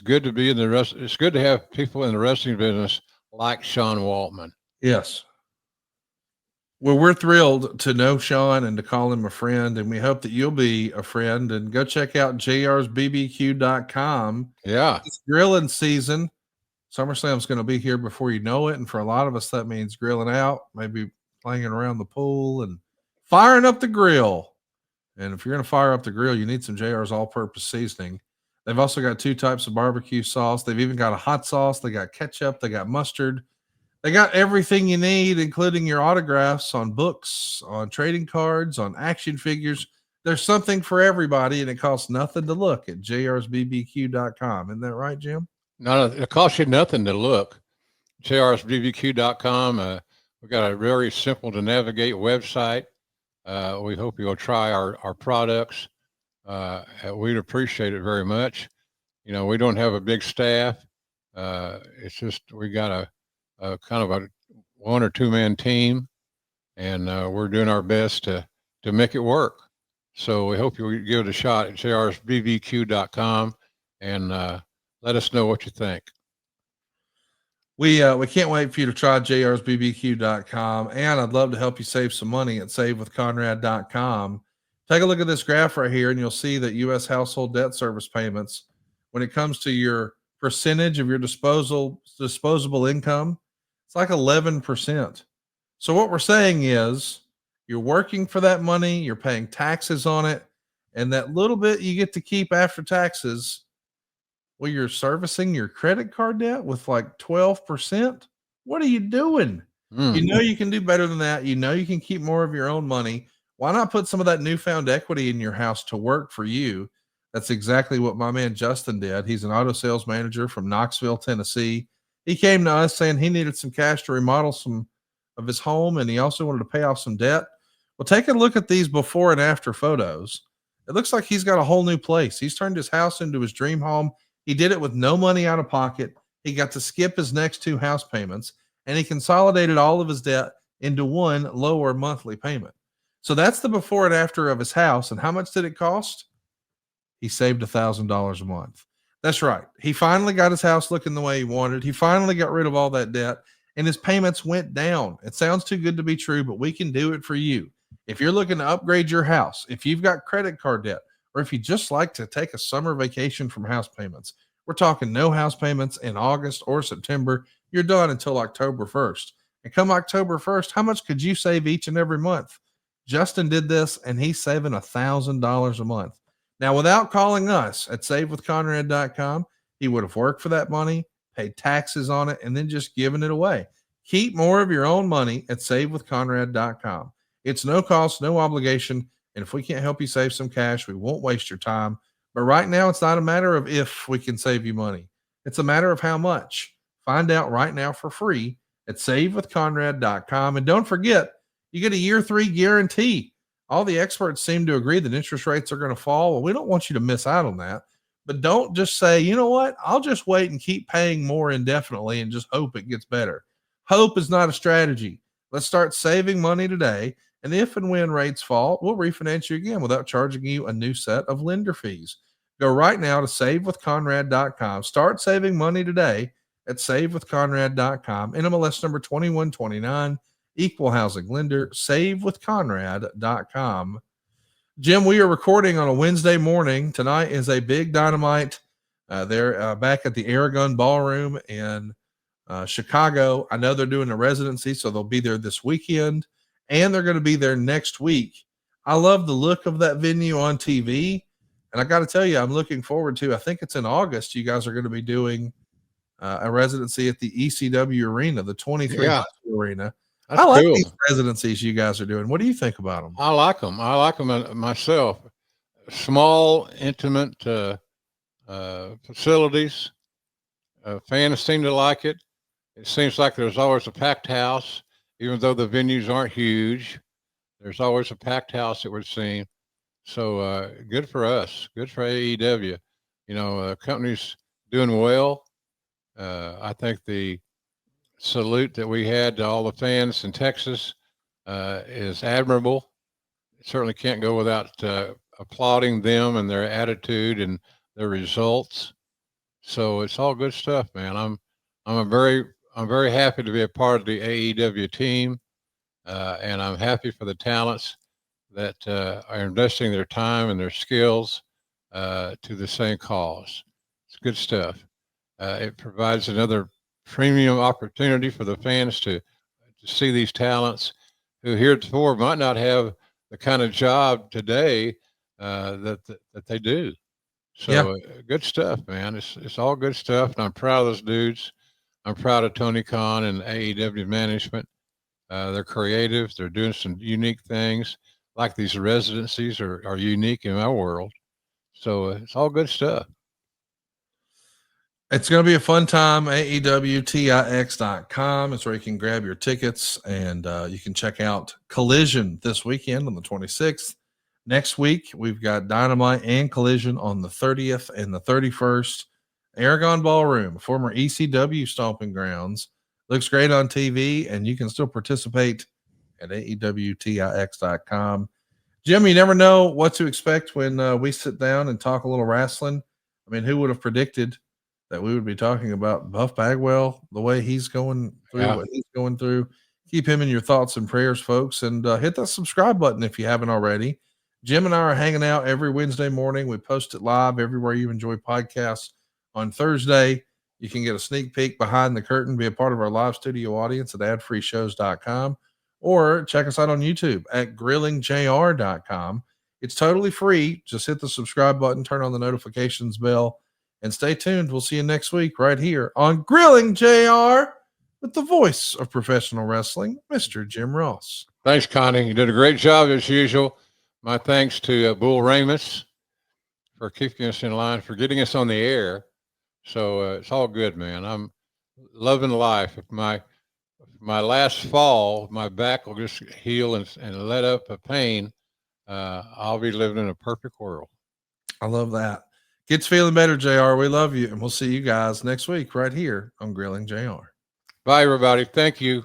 good to be in the rest. It's good to have people in the wrestling business like Sean Waltman. Yes. Well, we're thrilled to know Sean and to call him a friend, and we hope that you'll be a friend and go check out jrsbbq.com. Yeah. It's grilling season. SummerSlam's going to be here before you know it. And for a lot of us, that means grilling out, maybe playing around the pool and firing up the grill. And if you're going to fire up the grill, you need some JR's all-purpose seasoning. They've also got two types of barbecue sauce. They've even got a hot sauce. They got ketchup. They got mustard. They got everything you need, including your autographs on books, on trading cards, on action figures. There's something for everybody, and it costs nothing to look at jrsbbq.com. Isn't that right, Jim? No, it costs you nothing to look. jrsbbq.com. We've got a very simple to navigate website. We hope you'll try our products. We'd appreciate it very much. You know, we don't have a big staff. It's just we got a kind of a 1 or 2 man team, and we're doing our best to make it work. So we hope you'll give it a shot at jrsbbq.com and let us know what you think. We can't wait for you to try jrsbbq.com, and I'd love to help you save some money at savewithconrad.com. Take a look at this graph right here, and you'll see that U.S. household debt service payments, when it comes to your percentage of your disposable income, it's like 11%. So what we're saying is you're working for that money, you're paying taxes on it, and that little bit you get to keep after taxes, well, you're servicing your credit card debt with like 12%. What are you doing? You know you can do better than that. You know you can keep more of your own money. Why not put some of that newfound equity in your house to work for you? That's exactly what my man Justin did. He's an auto sales manager from Knoxville, Tennessee. He came to us saying he needed some cash to remodel some of his home, and he also wanted to pay off some debt. Well, take a look at these before and after photos. It looks like he's got a whole new place. He's turned his house into his dream home. He did it with no money out of pocket. He got to skip his next 2 house payments, and he consolidated all of his debt into one lower monthly payment. So that's the before and after of his house. And how much did it cost? He saved $1,000 a month. That's right. He finally got his house looking the way he wanted. He finally got rid of all that debt, and his payments went down. It sounds too good to be true, but we can do it for you. If you're looking to upgrade your house, if you've got credit card debt, or if you just like to take a summer vacation from house payments, we're talking no house payments in August or September. You're done until October 1st. And come October 1st, how much could you save each and every month? Justin did this and he's saving $1,000 a month. Now, without calling us at savewithconrad.com, he would have worked for that money, paid taxes on it, and then just given it away. Keep more of your own money at savewithconrad.com. It's no cost, no obligation. And if we can't help you save some cash, we won't waste your time. But right now, it's not a matter of if we can save you money. It's a matter of how much. Find out right now for free at savewithconrad.com. And don't forget, you get a year 3 guarantee. All the experts seem to agree that interest rates are going to fall. Well, we don't want you to miss out on that. But don't just say, you know what, I'll just wait and keep paying more indefinitely and just hope it gets better. Hope is not a strategy. Let's start saving money today. And if and when rates fall, we'll refinance you again without charging you a new set of lender fees. Go right now to savewithconrad.com. Start saving money today at savewithconrad.com. NMLS number 2129, equal housing lender, savewithconrad.com. Jim, we are recording on a Wednesday morning. Tonight is a big Dynamite. They're back at the Aragon Ballroom in Chicago. I know they're doing a residency, so they'll be there this weekend, and they're going to be there next week. I love the look of that venue on TV, and I got to tell you, I'm looking forward to, I think it's in August, you guys are going to be doing a residency at the ECW Arena, the 23 Arena. That's I like cool. these residencies you guys are doing. What do you think about them? I like them. I like them myself. Small, intimate facilities. Fans seem to like it. It seems like there's always a packed house, even though the venues aren't huge. There's always a packed house, it would seem. So good for us. Good for AEW. You know, company's doing well. I think the salute that we had to all the fans in Texas is admirable. It certainly can't go without applauding them and their attitude and their results. So it's all good stuff, man. I'm very happy to be a part of the AEW team, and I'm happy for the talents that are investing their time and their skills to the same cause. It's good stuff. It provides another premium opportunity for the fans to see these talents who heretofore might not have the kind of job today that they do. So good stuff, man. It's all good stuff, and I'm proud of those dudes. I'm proud of Tony Khan and AEW management. They're creative. They're doing some unique things, like these residencies are unique in my world. So it's all good stuff. It's going to be a fun time. AEWTIX.com is where you can grab your tickets, and you can check out Collision this weekend on the 26th. Next week, we've got Dynamite and Collision on the 30th and the 31st. Aragon Ballroom, former ECW stomping grounds. Looks great on TV, and you can still participate at AEWTIX.com. Jim, you never know what to expect when we sit down and talk a little wrestling. I mean, who would have predicted that we would be talking about Buff Bagwell, the way he's going through what he's going through. Keep him in your thoughts and prayers, folks, and hit that subscribe button if you haven't already. Jim and I are hanging out every Wednesday morning. We post it live everywhere you enjoy podcasts. On Thursday, you can get a sneak peek behind the curtain, be a part of our live studio audience at adfreeshows.com, or check us out on YouTube at grillingjr.com. It's totally free. Just hit the subscribe button, turn on the notifications bell, and stay tuned. We'll see you next week right here on Grilling JR with the voice of professional wrestling, Mr. Jim Ross. Thanks, Connie. You did a great job as usual. My thanks to Bull Ramus for keeping us in line, for getting us on the air. So it's all good, man. I'm loving life. If my last fall, my back will just heal and let up a pain, I'll be living in a perfect world. I love that. Gets feeling better, JR. We love you, and we'll see you guys next week right here on Grilling JR. Bye, everybody. Thank you.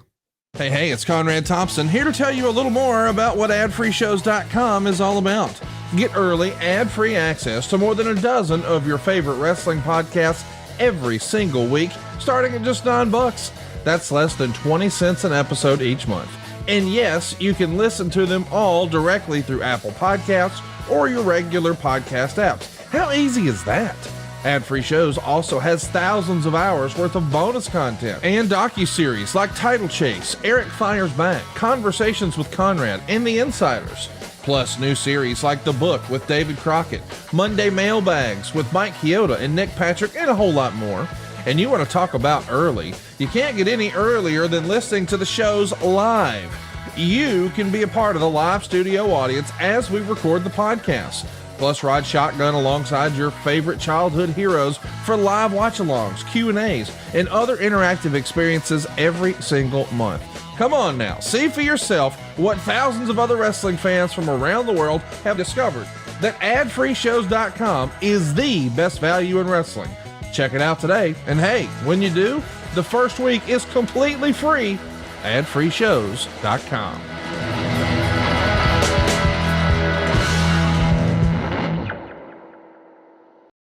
Hey, it's Conrad Thompson here to tell you a little more about what adfreeshows.com is all about. Get early, ad-free access to more than a dozen of your favorite wrestling podcasts every single week, starting at just $9. That's less than 20 cents an episode each month. And yes, you can listen to them all directly through Apple Podcasts or your regular podcast apps. How easy is that? Ad-free shows also has thousands of hours worth of bonus content and docuseries like Title Chase, Eric Fires Back, Conversations with Conrad, and The Insiders. Plus new series like The Book with David Crockett, Monday Mailbags with Mike Chioda and Nick Patrick, and a whole lot more. And you want to talk about early? You can't get any earlier than listening to the shows live. You can be a part of the live studio audience as we record the podcast. Plus, ride shotgun alongside your favorite childhood heroes for live watch-alongs, Q&As, and other interactive experiences every single month. Come on now, see for yourself what thousands of other wrestling fans from around the world have discovered, that adfreeshows.com is the best value in wrestling. Check it out today, and hey, when you do, the first week is completely free. adfreeshows.com.